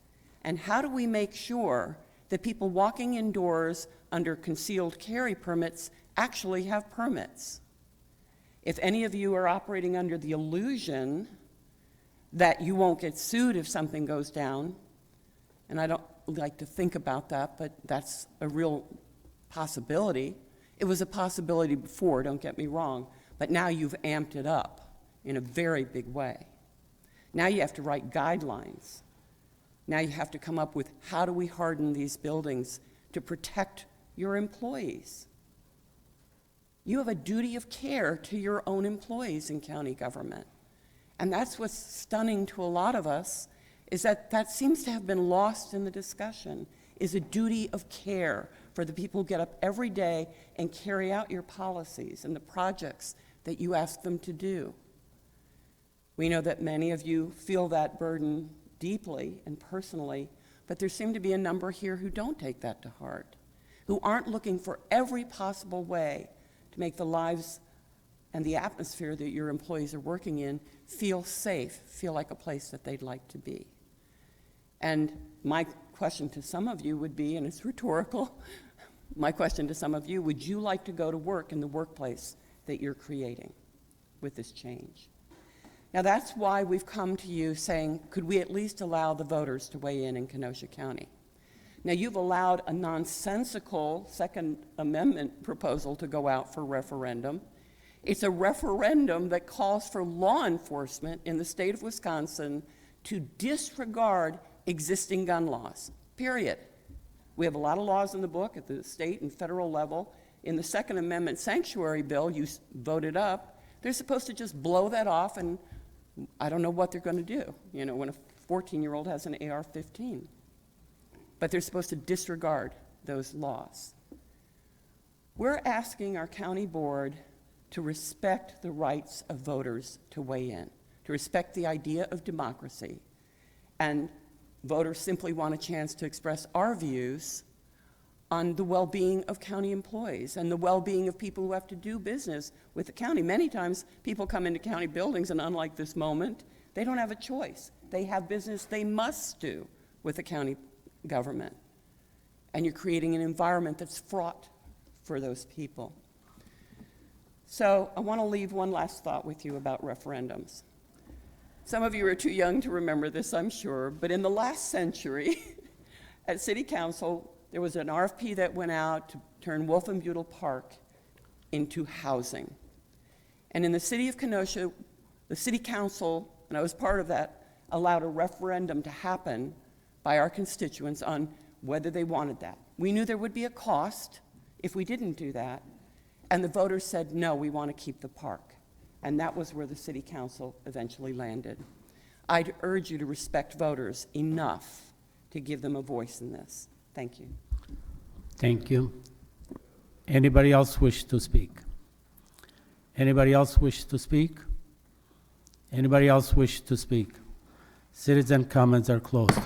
and how do we make sure that people walking indoors under concealed carry permits actually have permits? If any of you are operating under the illusion that you won't get sued if something goes down, and I don't like to think about that, but that's a real possibility. It was a possibility before, don't get me wrong, but now you've amped it up in a very big way. Now you have to write guidelines. Now you have to come up with how do we harden these buildings to protect your employees. You have a duty of care to your own employees in county government. And that's what's stunning to a lot of us, is that that seems to have been lost in the discussion, is a duty of care for the people who get up every day and carry out your policies and the projects that you ask them to do. We know that many of you feel that burden deeply and personally, but there seem to be a number here who don't take that to heart, who aren't looking for every possible way to make the lives and the atmosphere that your employees are working in feel safe, feel like a place that they'd like to be. And my question to some of you would be, and it's rhetorical, my question to some of you, would you like to go to work in the workplace that you're creating with this change? Now that's why we've come to you saying, could we at least allow the voters to weigh in Kenosha County? Now you've allowed a nonsensical Second Amendment proposal to go out for referendum. It's a referendum that calls for law enforcement in the state of Wisconsin to disregard existing gun laws, period. We have a lot of laws in the book at the state and federal level. In the Second Amendment sanctuary bill you voted up, they're supposed to just blow that off, and I don't know what they're going to do, you know, when a 14-year-old has an AR-15. But they're supposed to disregard those laws. We're asking our county board to respect the rights of voters to weigh in, to respect the idea of democracy. And voters simply want a chance to express our views on the well-being of county employees and the well-being of people who have to do business with the county. Many times people come into county buildings, and unlike this moment, they don't have a choice. They have business they must do with the county government. And you're creating an environment that's fraught for those people. So I want to leave one last thought with you about referendums. Some of you are too young to remember this, I'm sure, but in the last century at City Council, there was an RFP that went out to turn Wolfenbüttel Park into housing. And in the city of Kenosha, the City Council, and I was part of that, allowed a referendum to happen by our constituents on whether they wanted that. We knew there would be a cost if we didn't do that, and the voters said, no, we want to keep the park. And that was where the City Council eventually landed. I'd urge you to respect voters enough to give them a voice in this. Thank you. Thank you. Anybody else wish to speak? Anybody else wish to speak? Anybody else wish to speak? Citizen comments are closed.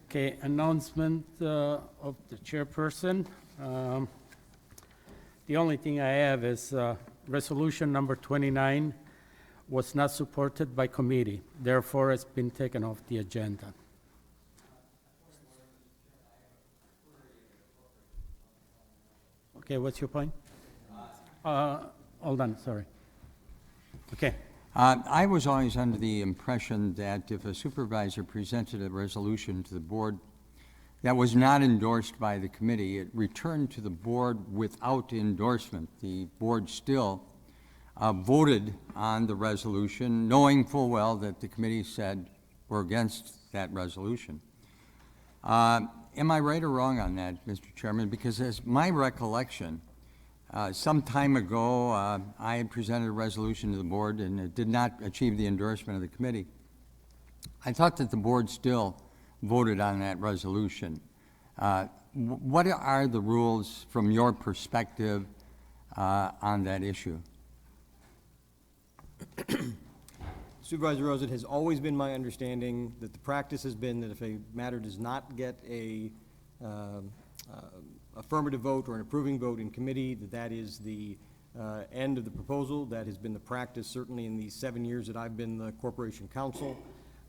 Okay, announcement of the chairperson. The only thing I have is resolution number 29 was not supported by committee. Therefore, it's been taken off the agenda. Okay, what's your point? Hold on, sorry. Okay. I was always under the impression that if a supervisor presented a resolution to the board that was not endorsed by the committee, it returned to the board without endorsement. The board still voted on the resolution, knowing full well that the committee said we're against that resolution. Am I right or wrong on that, Mr. Chairman? Because as my recollection, some time ago, I had presented a resolution to the board, and it did not achieve the endorsement of the committee. I thought that the board still voted on that resolution. What are the rules from your perspective on that issue? Supervisor Rose, it has always been my understanding that the practice has been that if a matter does not get a affirmative vote or an approving vote in committee, that is the end of the proposal. That has been the practice certainly in the 7 years that I've been the corporation counsel.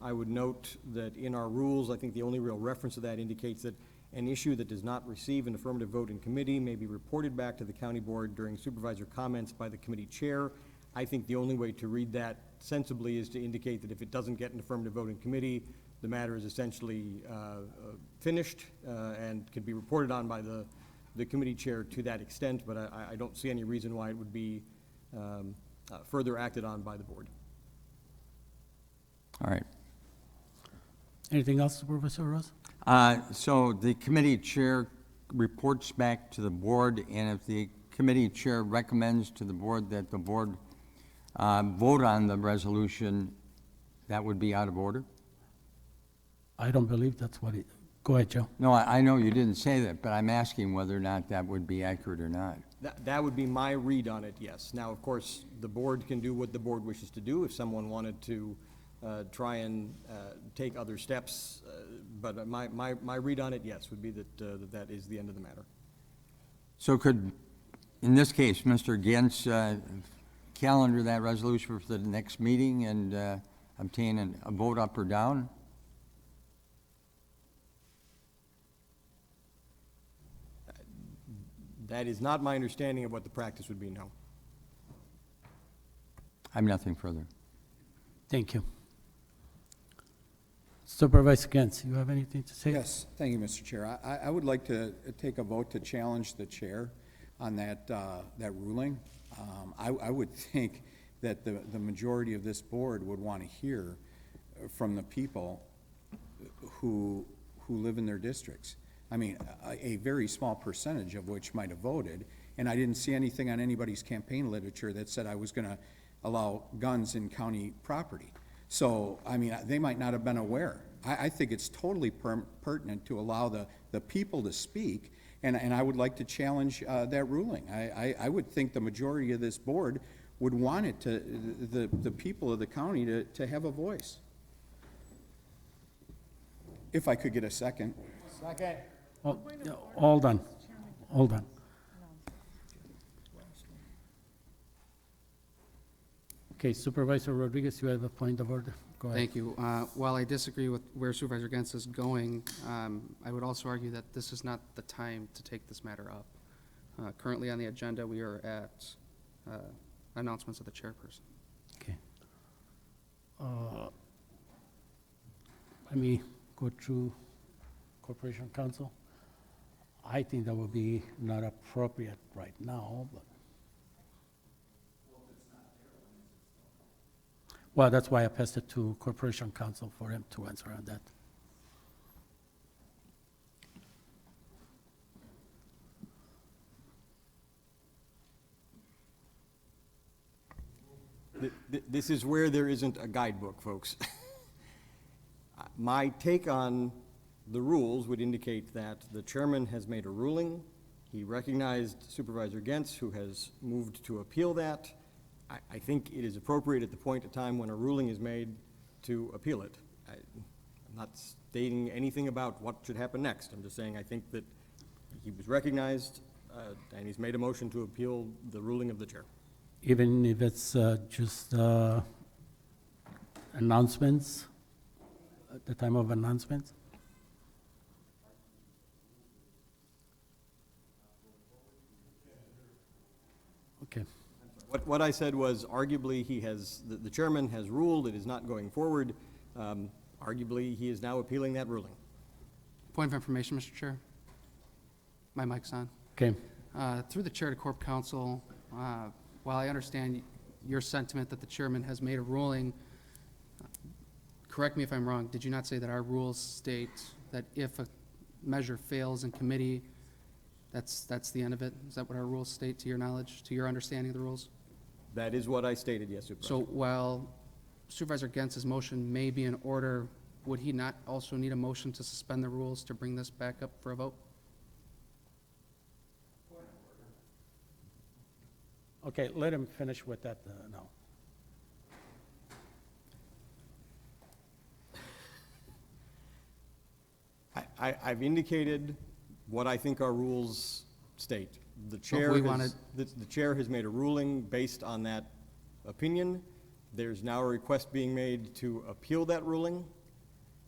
I would note that in our rules, I think the only real reference to that indicates that an issue that does not receive an affirmative vote in committee may be reported back to the county board during supervisor comments by the committee chair. I think the only way to read that sensibly is to indicate that if it doesn't get an affirmative vote in committee, the matter is essentially finished and can be reported on by the committee chair to that extent, but I don't see any reason why it would be further acted on by the board. All right. Anything else, Supervisor Rose? So the committee chair reports back to the board, and if the committee chair recommends to the board that the board vote on the resolution, that would be out of order? I don't believe that's what it, go ahead, Joe. No, I know you didn't say that, but I'm asking whether or not that would be accurate or not. That would be my read on it, yes. Now, of course, the board can do what the board wishes to do. If someone wanted to try and take other steps, but my read on it, yes, would be that that is the end of the matter. So could, in this case, Mr. Gentz calendar that resolution for the next meeting and obtain a vote up or down? That is not my understanding of what the practice would be, no. I have nothing further. Thank you. Supervisor Gens, you have anything to say? Yes, thank you, Mr. Chair. I would like to take a vote to challenge the chair on that ruling. I would think that the majority of this board would want to hear from the people who live in their districts. I mean, a very small percentage of which might have voted, and I didn't see anything on anybody's campaign literature that said I was going to allow guns in county property. So, I mean, they might not have been aware. I think it's totally pertinent to allow the people to speak, and I would like to challenge that ruling. I would think the majority of this board would want it to, the people of the county to have a voice. If I could get a second. Second. Hold on. Hold on. Okay, Supervisor Rodriguez, you have a point of order. Go ahead. Thank you. While I disagree with where Supervisor Gens is going, I would also argue that this is not the time to take this matter up. Currently on the agenda, we are at announcements of the chairperson. Okay. Let me go through Corporation Council. I think that would be not appropriate right now, but. Well, that's why I passed it to Corporation Council for him to answer on that. This is where there isn't a guidebook, folks. My take on the rules would indicate that the chairman has made a ruling. He recognized Supervisor Gens, who has moved to appeal that. I think it is appropriate at the point in time when a ruling is made to appeal it. I'm not stating anything about what should happen next. I'm just saying I think that he was recognized and he's made a motion to appeal the ruling of the chair. Even if it's just announcements, at the time of announcements? Okay. What I said was arguably the chairman has ruled it is not going forward. Arguably, he is now appealing that ruling. Point of information, Mr. Chair. My mic's on. Okay. Through the chair to Corp Council, while I understand your sentiment that the chairman has made a ruling, correct me if I'm wrong, did you not say that our rules state that if a measure fails in committee, that's the end of it? Is that what our rules state, to your knowledge, to your understanding of the rules? That is what I stated, yes, Supervisor. So while Supervisor Gentz's motion may be in order, would he not also need a motion to suspend the rules to bring this back up for a vote? Okay, let him finish with that now. I've indicated what I think our rules state. The chair we has, wanted- the chair has made a ruling based on that opinion. There's now a request being made to appeal that ruling.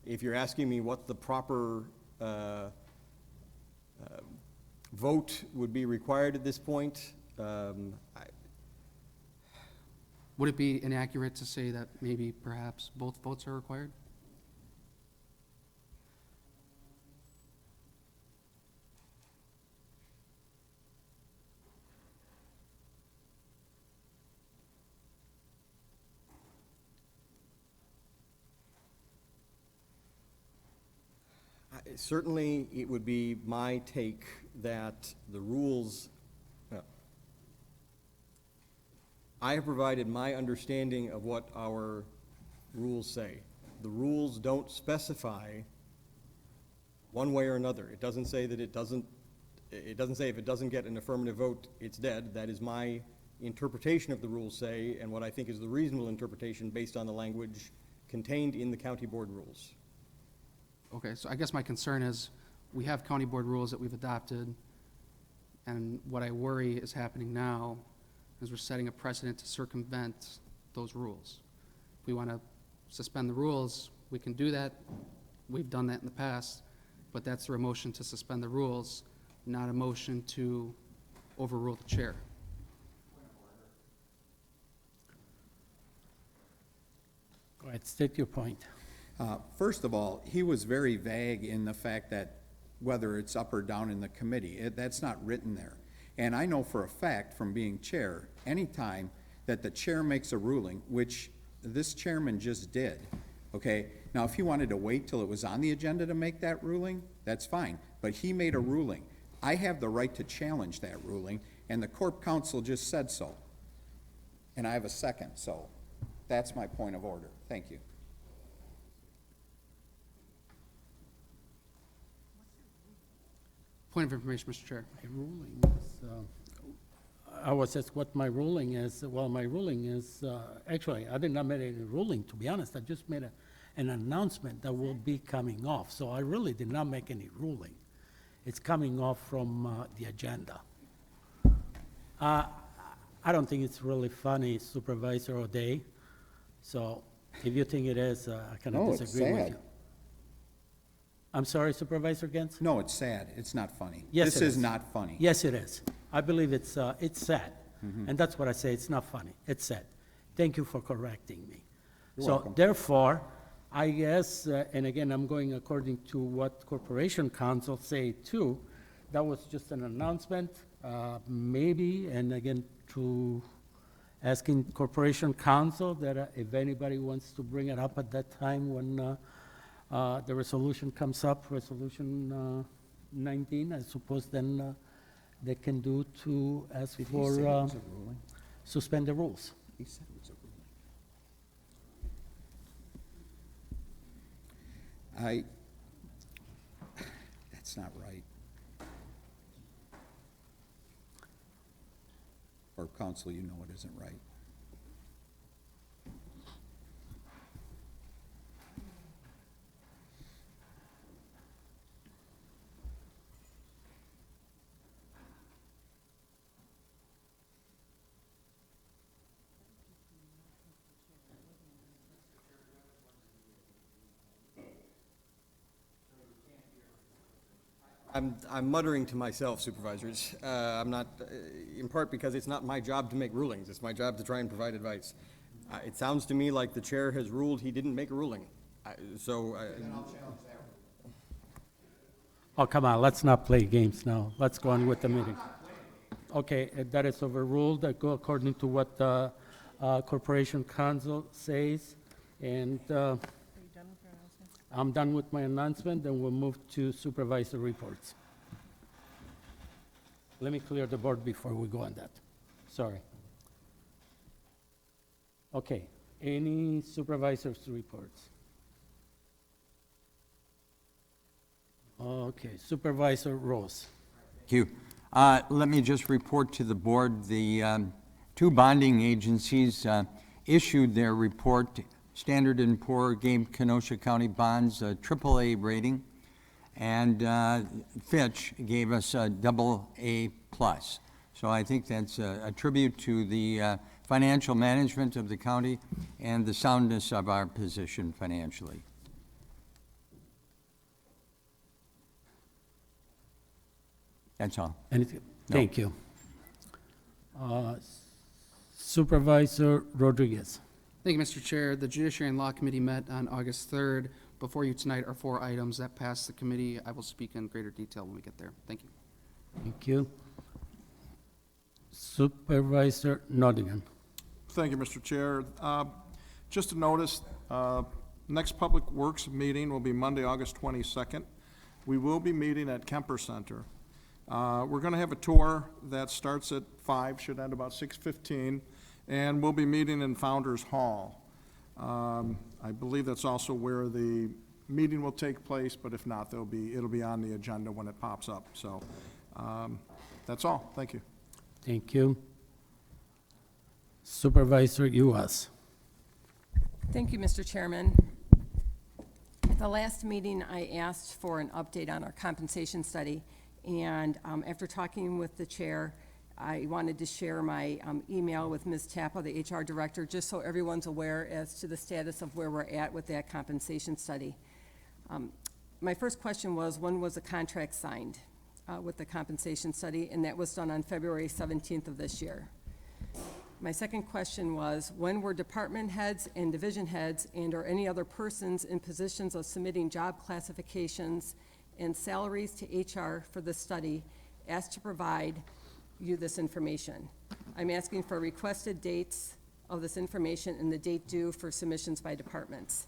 If you're asking me what the proper vote would be required at this point, Would it be inaccurate to say that maybe perhaps both votes are required? certainly, it would be my take that the rules, I have provided my understanding of what our rules say. The rules don't specify one way or another. It doesn't say that it doesn't say if it doesn't get an affirmative vote, it's dead. That is my interpretation of the rules say, and what I think is the reasonable interpretation based on the language contained in the county board rules. Okay, so I guess my concern is, we have county board rules that we've adopted, and what I worry is happening now is we're setting a precedent to circumvent those rules. If we want to suspend the rules, we can do that. We've done that in the past, but that's through a motion to suspend the rules, not a motion to overrule the chair. Go ahead, state your point. First of all, he was very vague in the fact that whether it's up or down in the committee, that's not written there. And I know for a fact from being chair, anytime that the chair makes a ruling, which this chairman just did, okay? Now, if he wanted to wait till it was on the agenda to make that ruling, that's fine, but he made a ruling. I have the right to challenge that ruling, and the Corp Council just said so. And I have a second, so that's my point of order. Thank you. Point of information, Mr. Chair. My ruling is, I was asked what my ruling is. Well, my ruling is, actually, I did not make any ruling, to be honest. I just made an announcement that will be coming off. So I really did not make any ruling. It's coming off from the agenda. I don't think it's really funny, Supervisor O'Day. So if you think it is, I cannot disagree with you. I'm sorry, Supervisor Gens? No, it's sad. It's not funny. Yes, This it is not funny. Yes, it is. I believe it's sad. Mhm. And that's what I say, it's not funny. It's sad. Thank you for correcting me. You're So welcome. therefore, I guess, and again, I'm going according to what Corporation Council say too, that was just an announcement, maybe, and again, to asking Corporation Council that if anybody wants to bring it up at that time when the resolution comes up, Resolution 19, I suppose then they can do to ask Did he for, say it was a ruling? suspend the rules. He said it was a ruling. That's not right. Or council, you know it isn't right. I'm muttering to myself, supervisors. I'm not, in part because it's not my job to make rulings. It's my job to try and provide advice. It sounds to me like the chair has ruled he didn't make a ruling. Oh, come on, let's not play games now. Let's go on with the meeting. Okay, that is overruled. I go according to what the Corporation Council says. And I'm done with my announcement, then we'll move to supervisor reports. Let me clear the board before we go on that. Sorry. Okay, Any supervisors' reports? Okay, Supervisor Rose. Thank you. Let me just report to the board, the two bonding agencies issued their report. Standard & Poor gave Kenosha County bonds a AAA rating, and Fitch gave us a AA+. So I think that's a tribute to the financial management of the county and the soundness of our position financially. That's all. Anything? No. Thank you. Supervisor Rodriguez. Thank you, Mr. Chair. The Judiciary and Law Committee met on August 3rd. Before you tonight are 4 items that passed the committee. I will speak in greater detail when we get there. Thank you. Thank you. Supervisor Nottingham. Thank you, Mr. Chair. Just a notice, next Public Works meeting will be Monday, August 22nd. We will be meeting at Kemper Center. We're going to have a tour that starts at 5, should end about 6:15, and we'll be meeting in Founders Hall. I believe that's also where the meeting will take place, but if not, it'll be on the agenda when it pops up. So that's all. Thank you. Thank you. Supervisor Uas. Thank you, Mr. Chairman. At the last meeting, I asked for an update on our compensation study, and after talking with the chair, I wanted to share my email with Ms. Tappa, the HR director, just so everyone's aware as to the status of where we're at with that compensation study. My first question was, when was the contract signed with the compensation study? And that was done on February 17th of this year. My second question was, when were department heads and division heads and/or any other persons in positions of submitting job classifications and salaries to HR for the study asked to provide you this information? I'm asking for requested dates of this information and the date due for submissions by departments.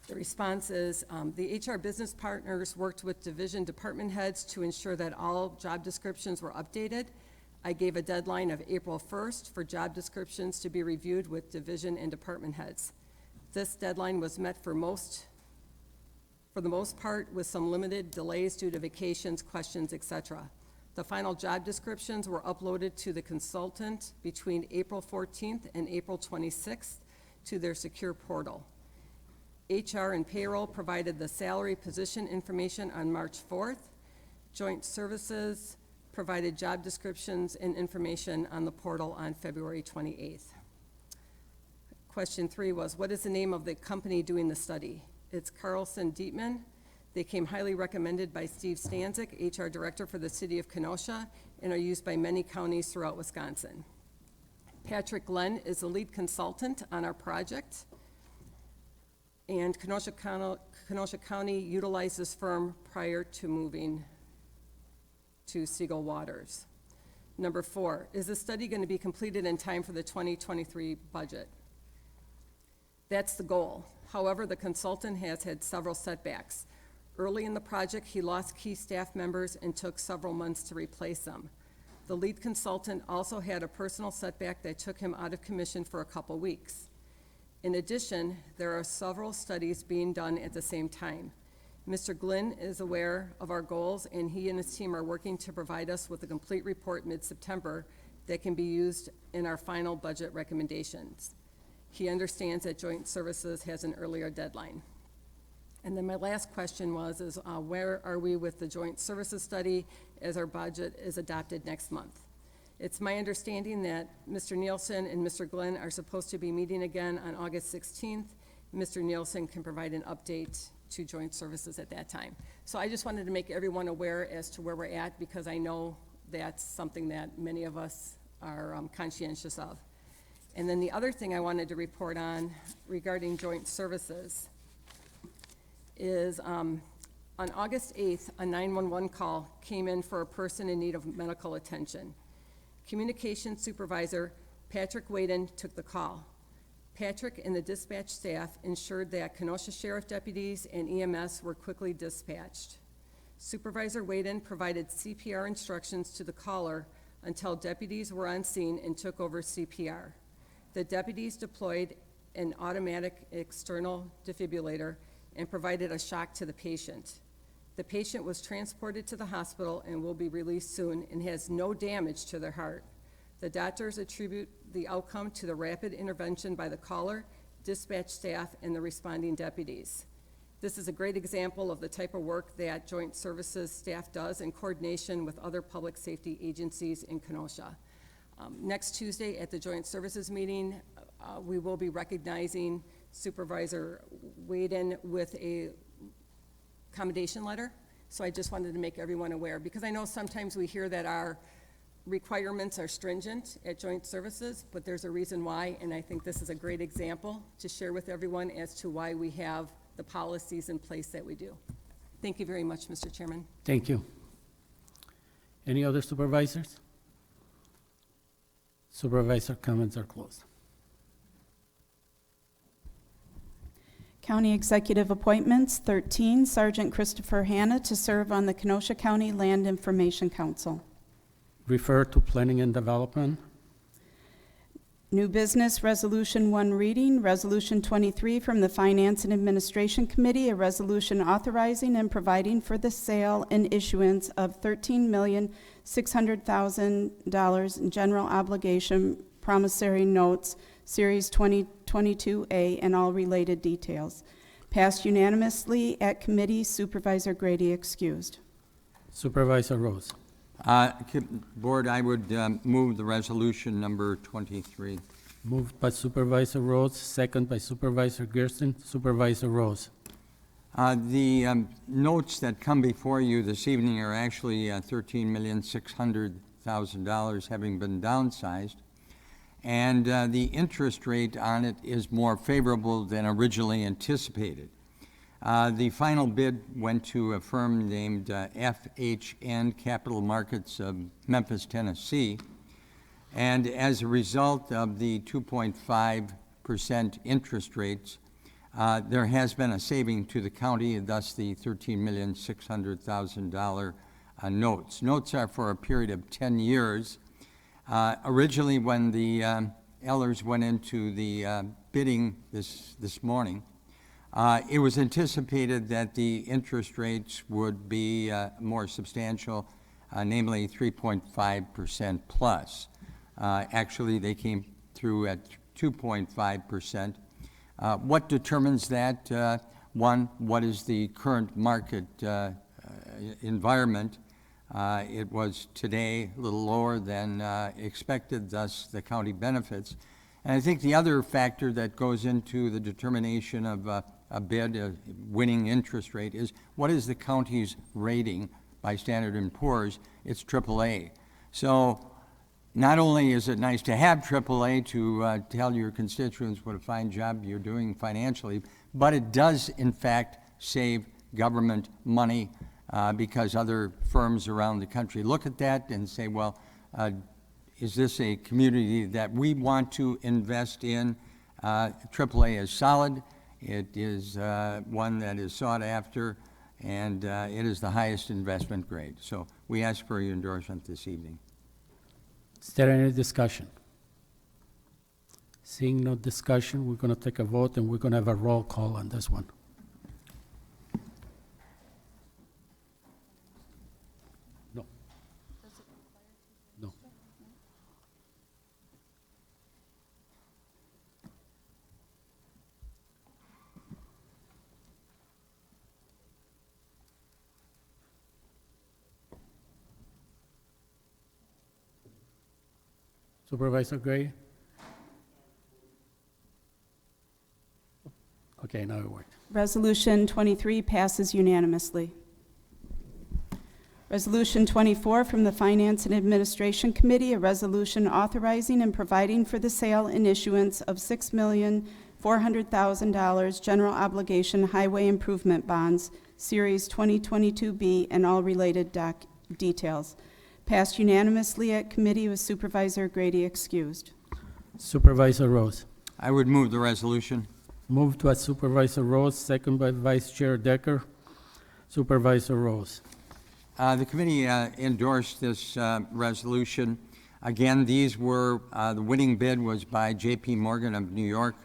The response is, the HR business partners worked with division department heads to ensure that all job descriptions were updated. I gave a deadline of April 1st for job descriptions to be reviewed with division and department heads. This deadline was met for the most part, with some limited delays due to vacations, questions, etc. The final job descriptions were uploaded to the consultant between April 14th and April 26th to their secure portal. HR and payroll provided the salary position information on March 4th. Joint services provided job descriptions and information on the portal on February 28th. Question 3 was, what is the name of the company doing the study? It's Carlson Dietman. They came highly recommended by Steve Stanzik, HR Director for the City of Kenosha, and are used by many counties throughout Wisconsin. Patrick Glenn is the lead consultant on our project, and Kenosha County utilized this firm prior to moving to Siegel Waters. Number 4, is the study going to be completed in time for the 2023 budget? That's the goal. However, the consultant has had several setbacks. Early in the project, he lost key staff members and took several months to replace them. The lead consultant also had a personal setback that took him out of commission for a couple weeks. In addition, there are several studies being done at the same time. Mr. Glynn is aware of our goals, and he and his team are working to provide us with a complete report mid-September that can be used in our final budget recommendations. He understands that joint services has an earlier deadline. And then my last question was, where are we with the joint services study as our budget is adopted next month? It's my understanding that Mr. Nielsen and Mr. Glenn are supposed to be meeting again on August 16th. Mr. Nielsen can provide an update to joint services at that time. So I just wanted to make everyone aware as to where we're at, because I know that's something that many of us are conscientious of. And then the other thing I wanted to report on regarding joint services is on August 8th, a 911 call came in for a person in need of medical attention. Communications Supervisor Patrick Whedon took the call. Patrick and the dispatch staff ensured that Kenosha Sheriff deputies and EMS were quickly dispatched. Supervisor Whedon provided CPR instructions to the caller until deputies were on scene and took over CPR. The deputies deployed an automatic external defibrillator and provided a shock to the patient. The patient was transported to the hospital and will be released soon and has no damage to their heart. The doctors attribute the outcome to the rapid intervention by the caller, dispatch staff, and the responding deputies. This is a great example of the type of work that Joint Services staff does in coordination with other public safety agencies in Kenosha. Next Tuesday at the Joint Services meeting, we will be recognizing Supervisor Whedon with a commendation letter. So I just wanted to make everyone aware, because I know sometimes we hear that our requirements are stringent at Joint Services, but there's a reason why, and I think this is a great example to share with everyone as to why we have the policies in place that we do. Thank you very much, Mr. Chairman. Thank you. Any other supervisors? Supervisor comments are closed. County Executive Appointments, 13, Sergeant Christopher Hanna to serve on the Kenosha County Land Information Council. Refer to Planning and Development. New Business Resolution 1 reading, Resolution 23 from the Finance and Administration Committee, a resolution authorizing and providing for the sale and issuance of $13,600,000 in general obligation promissory notes, Series 2022A, and all related details. Passed unanimously at committee, Supervisor Grady excused. Supervisor Rose. Board, I would move the resolution number 23. Moved by Supervisor Rose, second by Supervisor Gersten. Supervisor Rose. The notes that come before you this evening are actually $13,600,000, having been downsized. And the interest rate on it is more favorable than originally anticipated. The final bid went to a firm named FHN Capital Markets of Memphis, Tennessee. And as a result of the 2.5% interest rates, there has been a saving to the county, and thus the $13,600,000 notes. Notes are for a period of 10 years. Originally, when the Ellers went into the bidding this morning, it was anticipated that the interest rates would be more substantial, namely 3.5% plus. Actually, they came through at 2.5%. What determines that? One, what is the current market environment? It was today a little lower than expected, thus the county benefits. And I think the other factor that goes into the determination of a bid, a winning interest rate, is what is the county's rating by Standard & Poor's? It's AAA. So not only is it nice to have AAA to tell your constituents what a fine job you're doing financially, but it does, in fact, save government money because other firms around the country look at that and say, well, is this a community that we want to invest in? AAA is solid. It is one that is sought after, and it is the highest investment grade. So we ask for your endorsement this evening. Is there any discussion? Seeing no discussion, we're going to take a vote, and we're going to have a roll call on this one. No. No. Supervisor Gray? Okay, now it worked. Resolution 23 passes unanimously. Resolution 24 from the Finance and Administration Committee, a resolution authorizing and providing for the sale and issuance of $6,400,000 general obligation highway improvement bonds, Series 2022B, and all related details. Passed unanimously at committee with Supervisor Grady excused. Supervisor Rose. I would move the resolution. Moved by Supervisor Rose, second by Vice Chair Decker. Supervisor Rose. The committee endorsed this resolution. Again, these were, the winning bid was by J.P. Morgan of New York.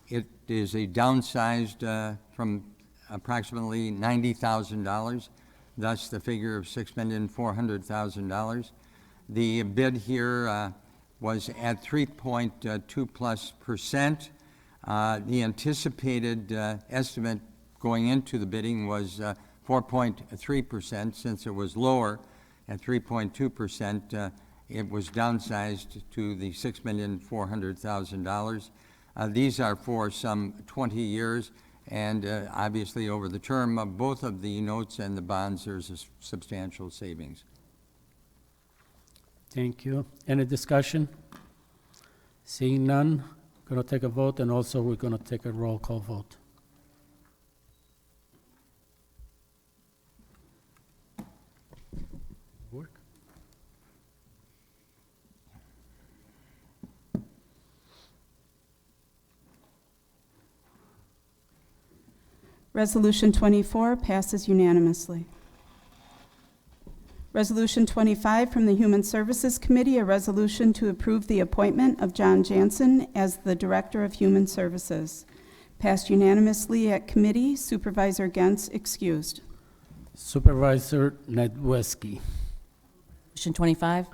It is a downsized from approximately $90,000, thus the figure of $6,400,000. The bid here was at 3.2+%. The anticipated estimate going into the bidding was 4.3%. Since it was lower at 3.2%, it was downsized to the $6,400,000. These are for some 20 years, and obviously over the term of both of the notes and the bonds, there's a substantial savings. Thank you. Any discussion? Seeing none, going to take a vote, and also we're going to take a roll call vote. Work? Resolution 24 passes unanimously. Resolution 25 from the Human Services Committee, a resolution to approve the appointment of John Jansen as the Director of Human Services. Passed unanimously at committee. Supervisor Gens excused. Supervisor Nedweski. Resolution 25.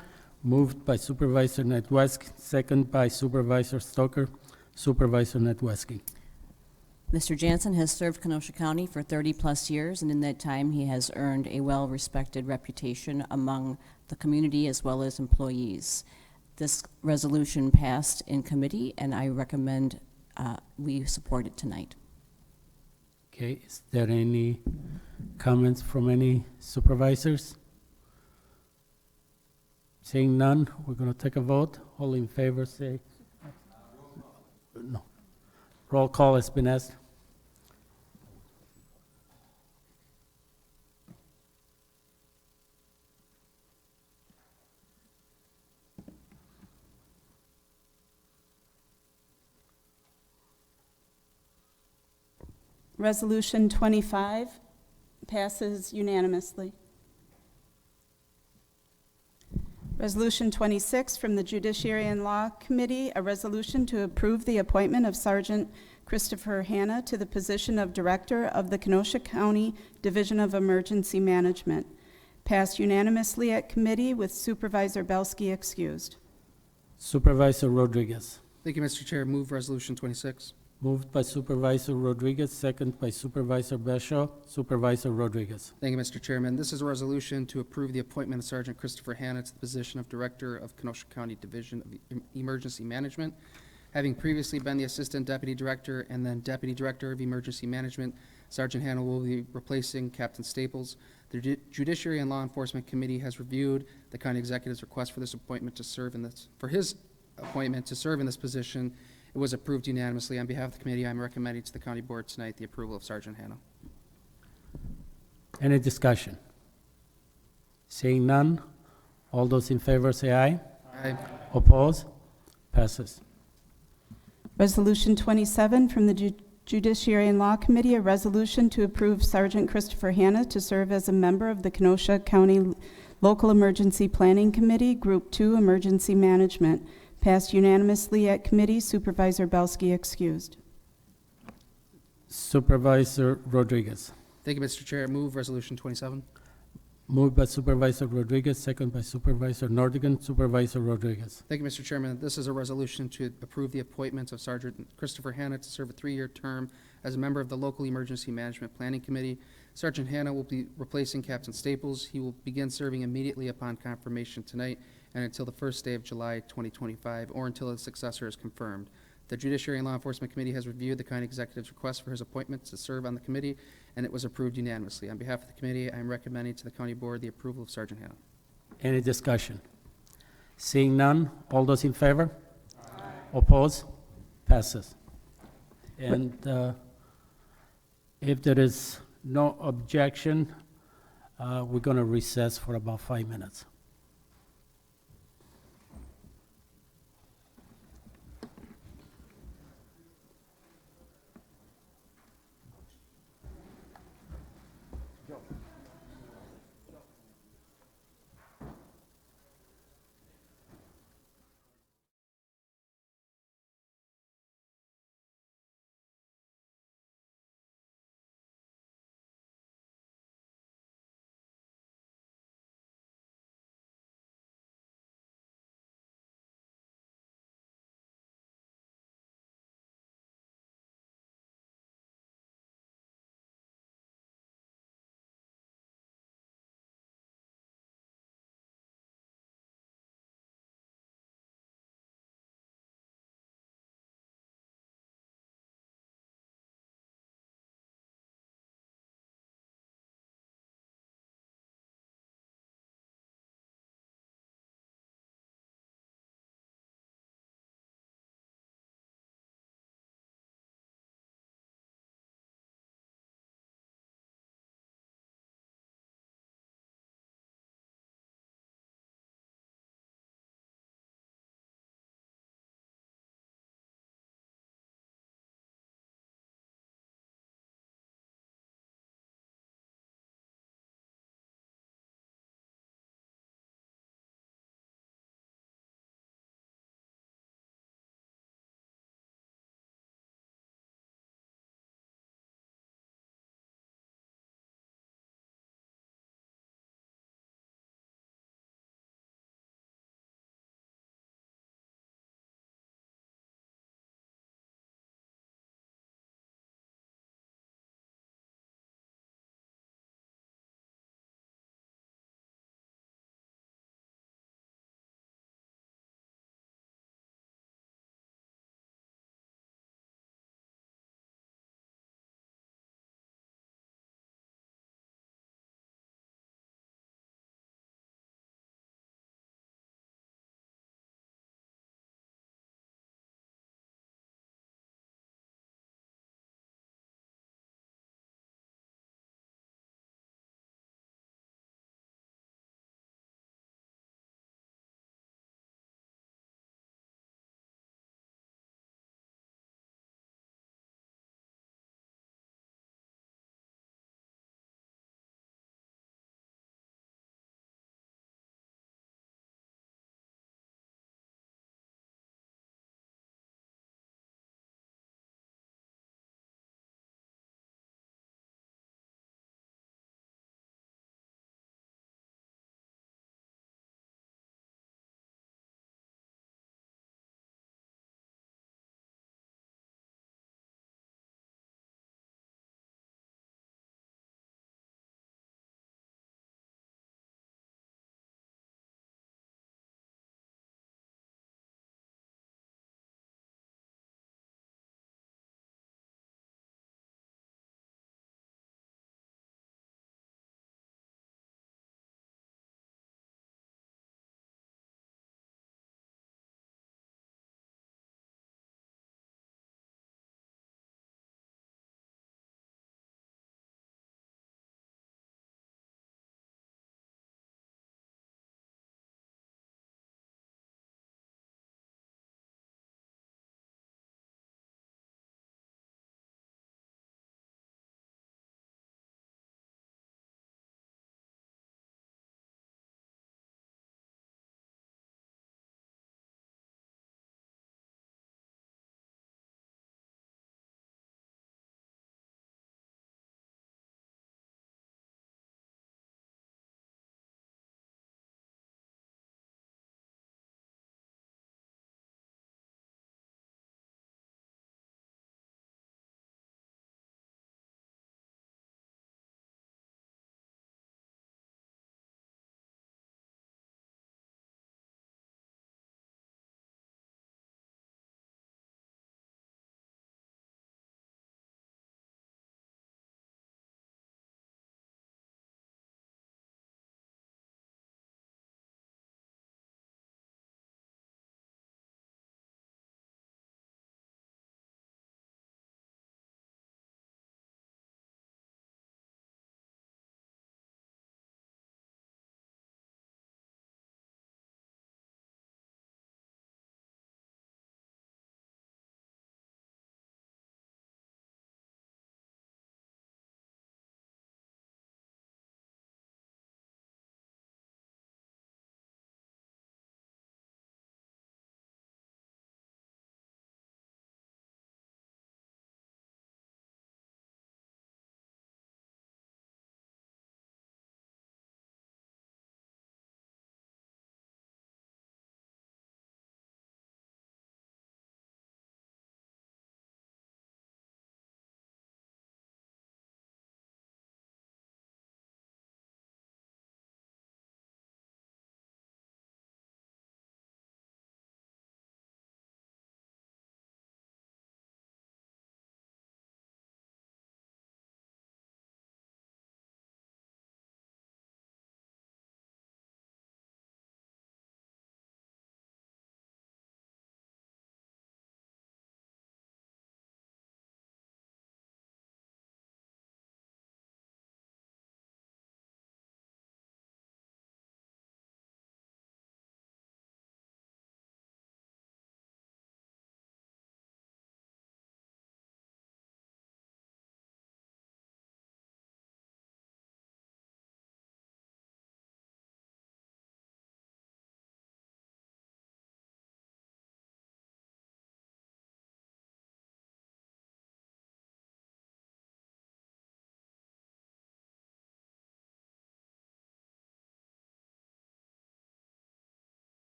Moved by Supervisor Nedweski, second by Supervisor Stoker. Supervisor Nedweski. Mr. Jansen has served Kenosha County for 30-plus years, and in that time, he has earned a well-respected reputation among the community as well as employees. This resolution passed in committee, and I recommend we support it tonight. Okay, is there any comments from any supervisors? Seeing none, we're going to take a vote. All in favor, say. No. Roll call has been asked. Resolution 25 passes unanimously. Resolution 26 from the Judiciary and Law Committee, a resolution to approve the appointment of Sergeant Christopher Hanna to the position of Director of the Kenosha County Division of Emergency Management. Passed unanimously at committee with Supervisor Belsky excused. Supervisor Rodriguez. Thank you, Mr. Chair. Move Resolution 26. Moved by Supervisor Rodriguez, second by Supervisor Beshaw. Supervisor Rodriguez. Thank you, Mr. Chairman. This is a resolution to approve the appointment of Sergeant Christopher Hanna to the position of Director of Kenosha County Division of Emergency Management. Having previously been the Assistant Deputy Director and then Deputy Director of Emergency Management, Sergeant Hanna will be replacing Captain Staples. The Judiciary and Law Enforcement Committee has reviewed the County Executive's request for this appointment to serve in this, for his appointment to serve in this position. It was approved unanimously. On behalf of the committee, I'm recommending to the County Board tonight the approval of Sergeant Hanna. Any discussion? Seeing none, all those in favor say aye. Aye. Oppose? Passes. Resolution 27 from the Judiciary and Law Committee, a resolution to approve Sergeant Christopher Hanna to serve as a member of the Kenosha County Local Emergency Planning Committee, Group 2 Emergency Management. Passed unanimously at committee. Supervisor Belsky excused. Supervisor Rodriguez. Thank you, Mr. Chair. Move Resolution 27. Moved by Supervisor Rodriguez, second by Supervisor Nordigan. Supervisor Rodriguez. Thank you, Mr. Chairman. This is a resolution to approve the appointment of Sergeant Christopher Hanna to serve a 3-year term as a member of the Local Emergency Management Planning Committee. Sergeant Hanna will be replacing Captain Staples. He will begin serving immediately upon confirmation tonight and until the first day of July 2025, or until his successor is confirmed. The Judiciary and Law Enforcement Committee has reviewed the County Executive's request for his appointment to serve on the committee, and it was approved unanimously. On behalf of the committee, I am recommending to the County Board the approval of Sergeant Hanna. Any discussion? Seeing none, all those in favor? Aye. Oppose? Passes. And if there is no objection, we're going to recess for about 5 minutes.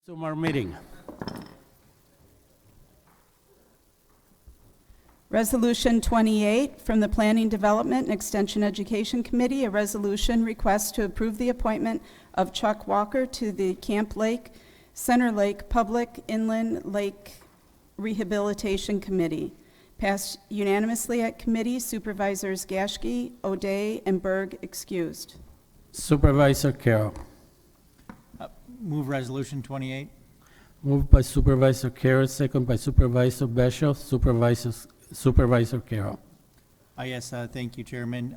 Resume our meeting. Resolution 28 from the Planning, Development, and Extension Education Committee, a resolution request to approve the appointment of Chuck Walker to the Camp Lake, Center Lake Public Inland Lake Rehabilitation Committee. Passed unanimously at committee. Supervisors Gashke, O'Day, and Berg excused. Supervisor Carroll. Move Resolution 28. Moved by Supervisor Carroll, second by Supervisor Bishop. Supervisor Carroll. Yes, thank you, Chairman.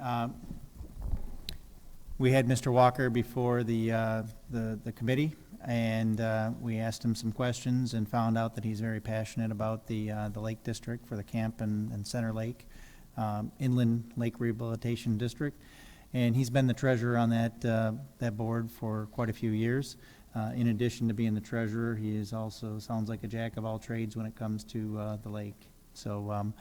We had Mr. Walker before the committee, and we asked him some questions and found out that he's very passionate about the Lake District for the Camp and Center Lake, Inland Lake Rehabilitation District. And he's been the treasurer on that board for quite a few years. In addition to being the treasurer, he is also, sounds like a jack of all trades when it comes to the lake. So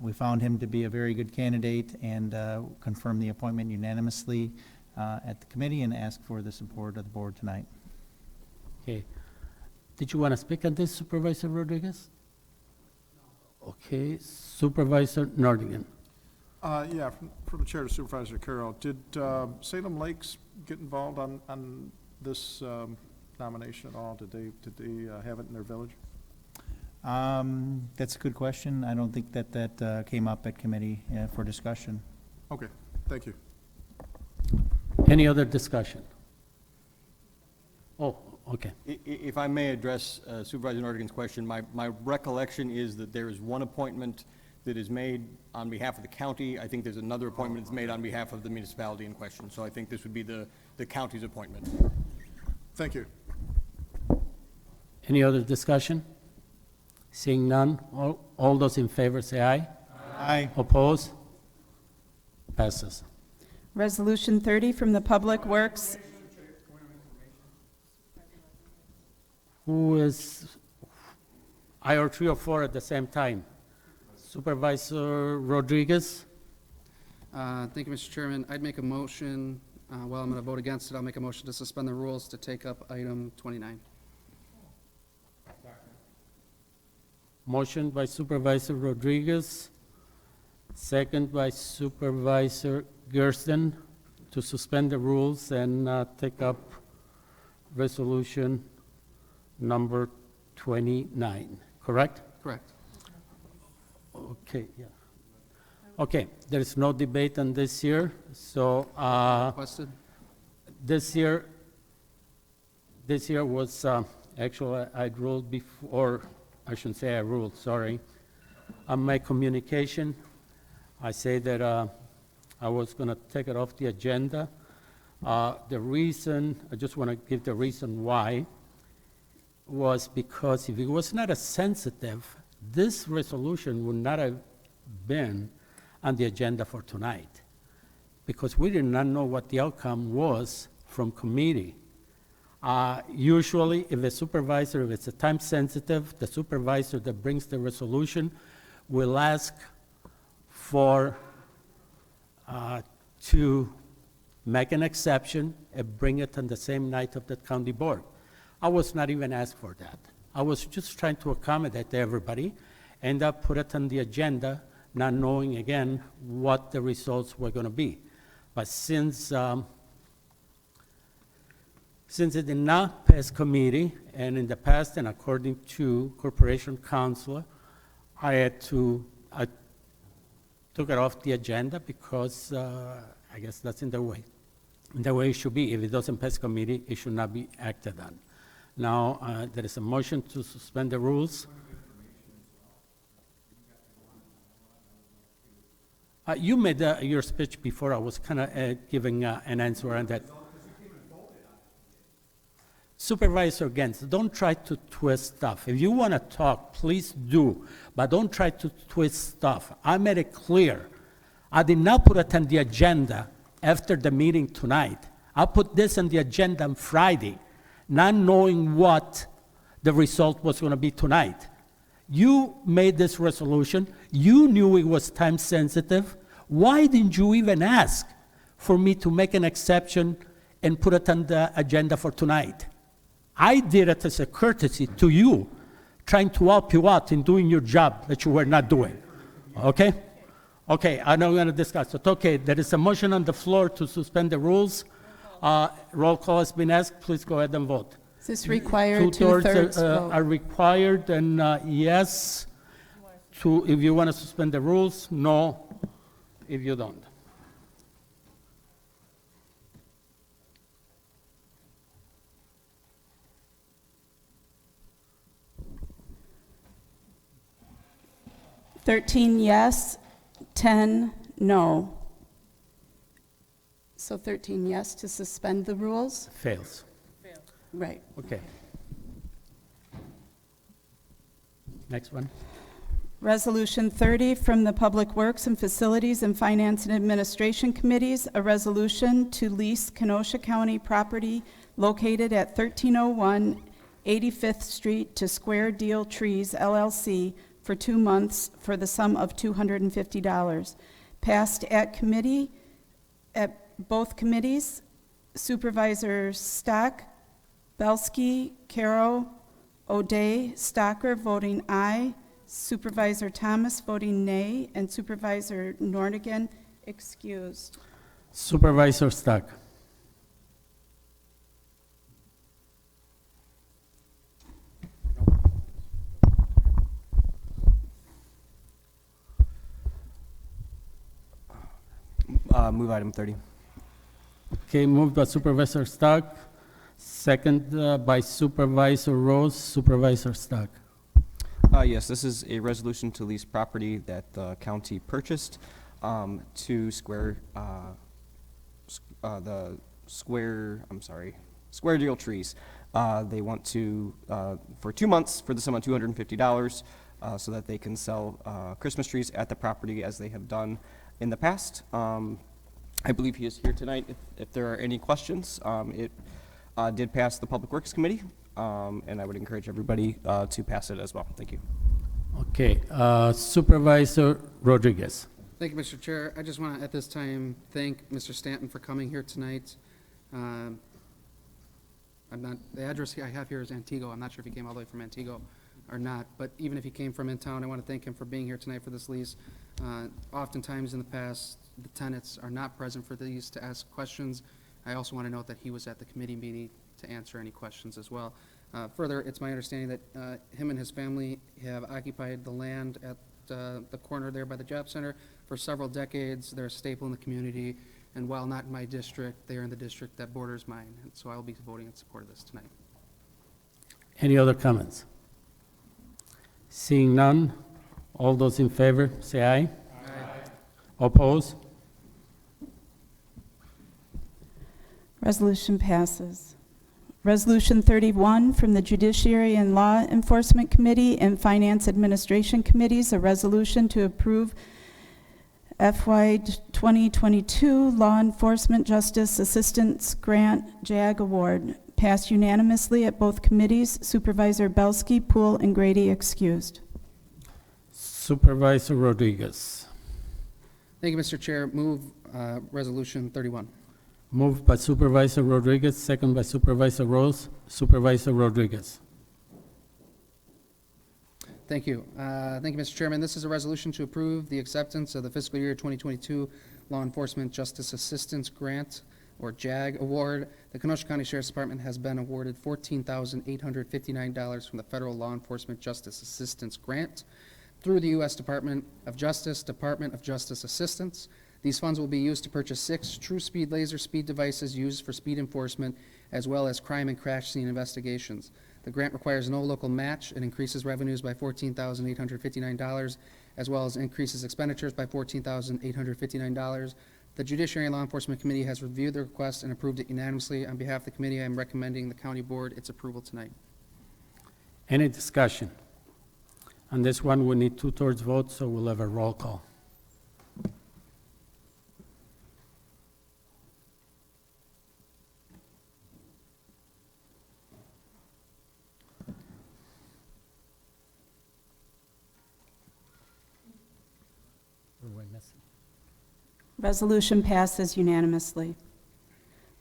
we found him to be a very good candidate and confirmed the appointment unanimously at the committee and asked for the support of the board tonight. Okay. Did you want to speak on this, Supervisor Rodriguez? Okay. Supervisor Nordigan. Yeah, from the chair to Supervisor Carroll. Did Salem Lakes get involved on this nomination at all? Did they have it in their village? That's a good question. I don't think that came up at committee for discussion. Okay, thank you. Any other discussion? Oh, okay. If I may address Supervisor Nordigan's question, my recollection is that there is one appointment that is made on behalf of the county. I think there's another appointment that's made on behalf of the municipality in question. So I think this would be the county's appointment. Thank you. Any other discussion? Seeing none, all those in favor say aye. Aye. Oppose? Passes. Resolution 30 from the Public Works. Who is, I or 3 or 4 at the same time? Supervisor Rodriguez? Thank you, Mr. Chairman. I'd make a motion, well, I'm going to vote against it. I'll make a motion to suspend the rules to take up item 29. Motion by Supervisor Rodriguez, second by Supervisor Gersten to suspend the rules and take up resolution number 29, correct? Correct. Okay, yeah. Okay, there is no debate on this here, so Requested? this year was, actually, I'd ruled before, I shouldn't say I ruled, sorry. On my communication, I say that I was going to take it off the agenda. The reason, I just want to give the reason why, was because if it was not as sensitive, this resolution would not have been on the agenda for tonight, because we did not know what the outcome was from committee. Usually, if a supervisor, if it's a time sensitive, the supervisor that brings the resolution will ask for to make an exception and bring it on the same night of the county board. I was not even asked for that. I was just trying to accommodate everybody and put it on the agenda, not knowing again what the results were going to be. But since it did not pass committee, and in the past, and according to Corporation Council, I took it off the agenda because I guess that's in the way it should be. If it doesn't pass committee, it should not be acted on. Now, there is a motion to suspend the rules. You made your speech before. I was kind of giving an answer on that. Supervisor Gens, don't try to twist stuff. If you want to talk, please do, but don't try to twist stuff. I made it clear. I did not put it on the agenda after the meeting tonight. I put this on the agenda on Friday, not knowing what the result was going to be tonight. You made this resolution. You knew it was time sensitive. Why didn't you even ask for me to make an exception and put it on the agenda for tonight? I did it as a courtesy to you, trying to help you out in doing your job that you were not doing. Okay? Okay, I'm not going to discuss it. Okay, there is a motion on the floor to suspend the rules. Roll call has been asked. Please go ahead and vote. Is this required Two-thirds two-thirds vote? are required, and yes, if you want to suspend the rules, no, if you don't. Thirteen yes, 10 no. So 13 yes to suspend the rules? Fails. Right. Okay. Next one. Resolution 30 from the Public Works and Facilities and Finance and Administration Committees, a resolution to lease Kenosha County property located at 1301 85th Street to Square Deal Trees LLC for 2 months for the sum of $250. Passed at both committees. Supervisor Stock, Belsky, Caro, O'Day, Stocker voting aye, Supervisor Thomas voting nay, and Supervisor Nornigan excused. Supervisor Stock. Move item 30. Okay, moved by Supervisor Stock, second by Supervisor Rose. Supervisor Stock. Yes, this is a resolution to lease property that the county purchased to Square Deal Trees. They want to, for 2 months, for the sum of $250, so that they can sell Christmas trees at the property as they have done in the past. I believe he is here tonight if there are any questions. It did pass the Public Works Committee, and I would encourage everybody to pass it as well. Thank you. Okay, Supervisor Rodriguez. Thank you, Mr. Chair. I just want to, at this time, thank Mr. Stanton for coming here tonight. The address I have here is Antigo. I'm not sure if he came all the way from Antigo or not, but even if he came from in town, I want to thank him for being here tonight for this lease. Oftentimes in the past, the tenants are not present for these to ask questions. I also want to note that he was at the committee meeting to answer any questions as well. Further, it's my understanding that him and his family have occupied the land at the corner there by the job center for several decades. They're a staple in the community, and while not in my district, they are in the district that borders mine, and so I will be voting in support of this tonight. Any other comments? Seeing none, all those in favor, say aye. Aye. Oppose? Resolution passes. Resolution 31 from the Judiciary and Law Enforcement Committee and Finance Administration Committees, a resolution to approve FY 2022 Law Enforcement Justice Assistance Grant JAG Award. Passed unanimously at both committees. Supervisor Belsky, Poole, and Grady excused. Supervisor Rodriguez. Thank you, Mr. Chair. Move Resolution 31. Moved by Supervisor Rodriguez, second by Supervisor Rose. Supervisor Rodriguez. Thank you. Thank you, Mr. Chairman. This is a resolution to approve the acceptance of the fiscal year 2022 Law Enforcement Justice Assistance Grant, or JAG Award. The Kenosha County Sheriff's Department has been awarded $14,859 from the Federal Law Enforcement Justice Assistance Grant through the U.S. Department of Justice Assistance. These funds will be used to purchase 6 true-speed laser speed devices used for speed enforcement, as well as crime and crash scene investigations. The grant requires no local match and increases revenues by $14,859, as well as increases expenditures by $14,859. The Judiciary and Law Enforcement Committee has reviewed the request and approved it unanimously. On behalf of the committee, I am recommending the county board its approval tonight. Any discussion? On this one, we need 2/3 vote, so we'll have a roll call. Resolution passes unanimously.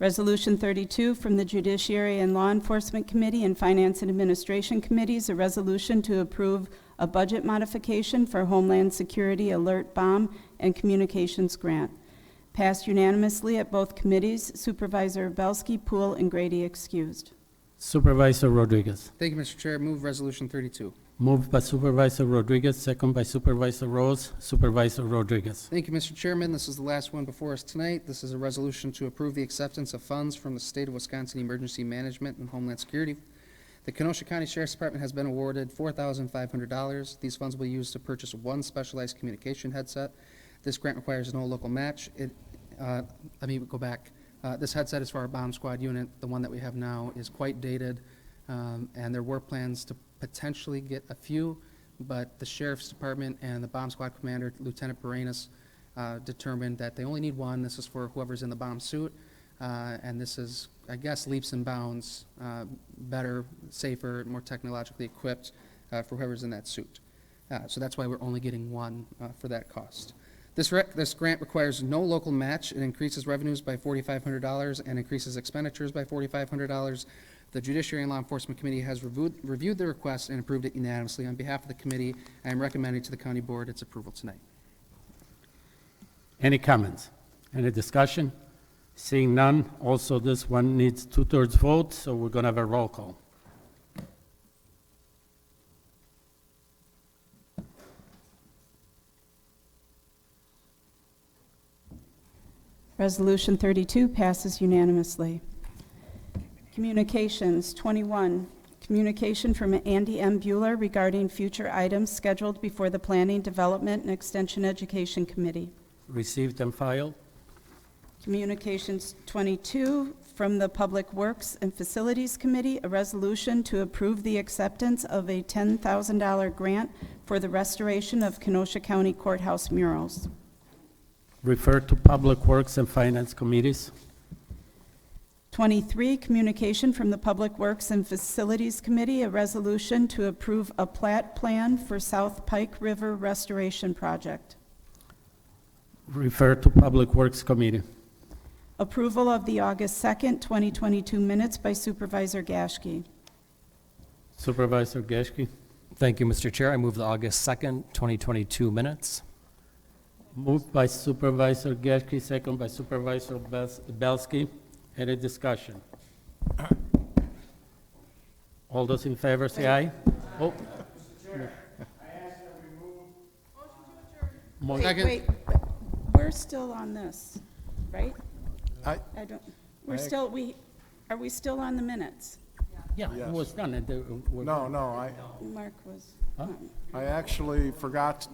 Resolution 32 from the Judiciary and Law Enforcement Committee and Finance and Administration Committees, a resolution to approve a budget modification for Homeland Security Alert Bomb and Communications Grant. Passed unanimously at both committees. Supervisor Belsky, Poole, and Grady excused. Supervisor Rodriguez. Thank you, Mr. Chair. Move Resolution 32. Moved by Supervisor Rodriguez, second by Supervisor Rose. Supervisor Rodriguez. Thank you, Mr. Chairman. This is the last one before us tonight. This is a resolution to approve the acceptance of funds from the State of Wisconsin Emergency Management and Homeland Security. The Kenosha County Sheriff's Department has been awarded $4,500. These funds will be used to purchase one specialized communication headset. This grant requires no local match. Let me go back. This headset is for our bomb squad unit. The one that we have now is quite dated, and there were plans to potentially get a few, but the Sheriff's Department and the bomb squad commander, Lieutenant Perenas, determined that they only need one. This is for whoever's in the bomb suit, and this is, I guess, leaps and bounds better, safer, more technologically equipped for whoever's in that suit. So that's why we're only getting one for that cost. This grant requires no local match. It increases revenues by $4,500 and increases expenditures by $4,500. The Judiciary and Law Enforcement Committee has reviewed the request and approved it unanimously. On behalf of the committee, I am recommending to the County Board its approval tonight. Any comments? Any discussion? Seeing none, also this one needs 2/3 vote, so we're going to have a roll call. Resolution 32 passes unanimously. Communications, 21, communication from Andy M. Bueller regarding future items scheduled before the Planning, Development, and Extension Education Committee. Received and filed. Communications 22 from the Public Works and Facilities Committee, a resolution to approve the acceptance of a $10,000 grant for the restoration of Kenosha County Courthouse murals. Refer to Public Works and Finance Committees. 23, communication from the Public Works and Facilities Committee, a resolution to approve a plat plan for South Pike River Restoration Project. Refer to Public Works Committee. Approval of the August 2nd, 2022 minutes by Supervisor Gashke. Supervisor Geschke. Thank you, Mr. Chair. I move the August 2nd, 2022 minutes. Moved by Supervisor Geschke, second by Supervisor Belsky. Any discussion? All those in favor say aye. Oh. Wait, we're still on this, right? I don't, are we still on the minutes? Yeah, it was done. Mark was. Huh? I actually forgot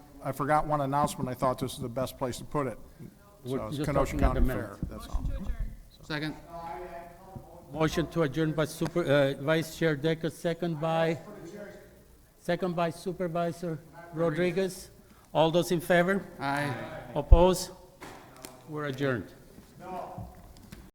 one announcement. I thought this was the best place to put it. We're So it's just Kenosha talking about County the Fair, minutes. that's all. Second. Motion to adjourn by Vice Chair Decker, second by Supervisor Rodriguez. All those in favor? Aye. Oppose? We're adjourned.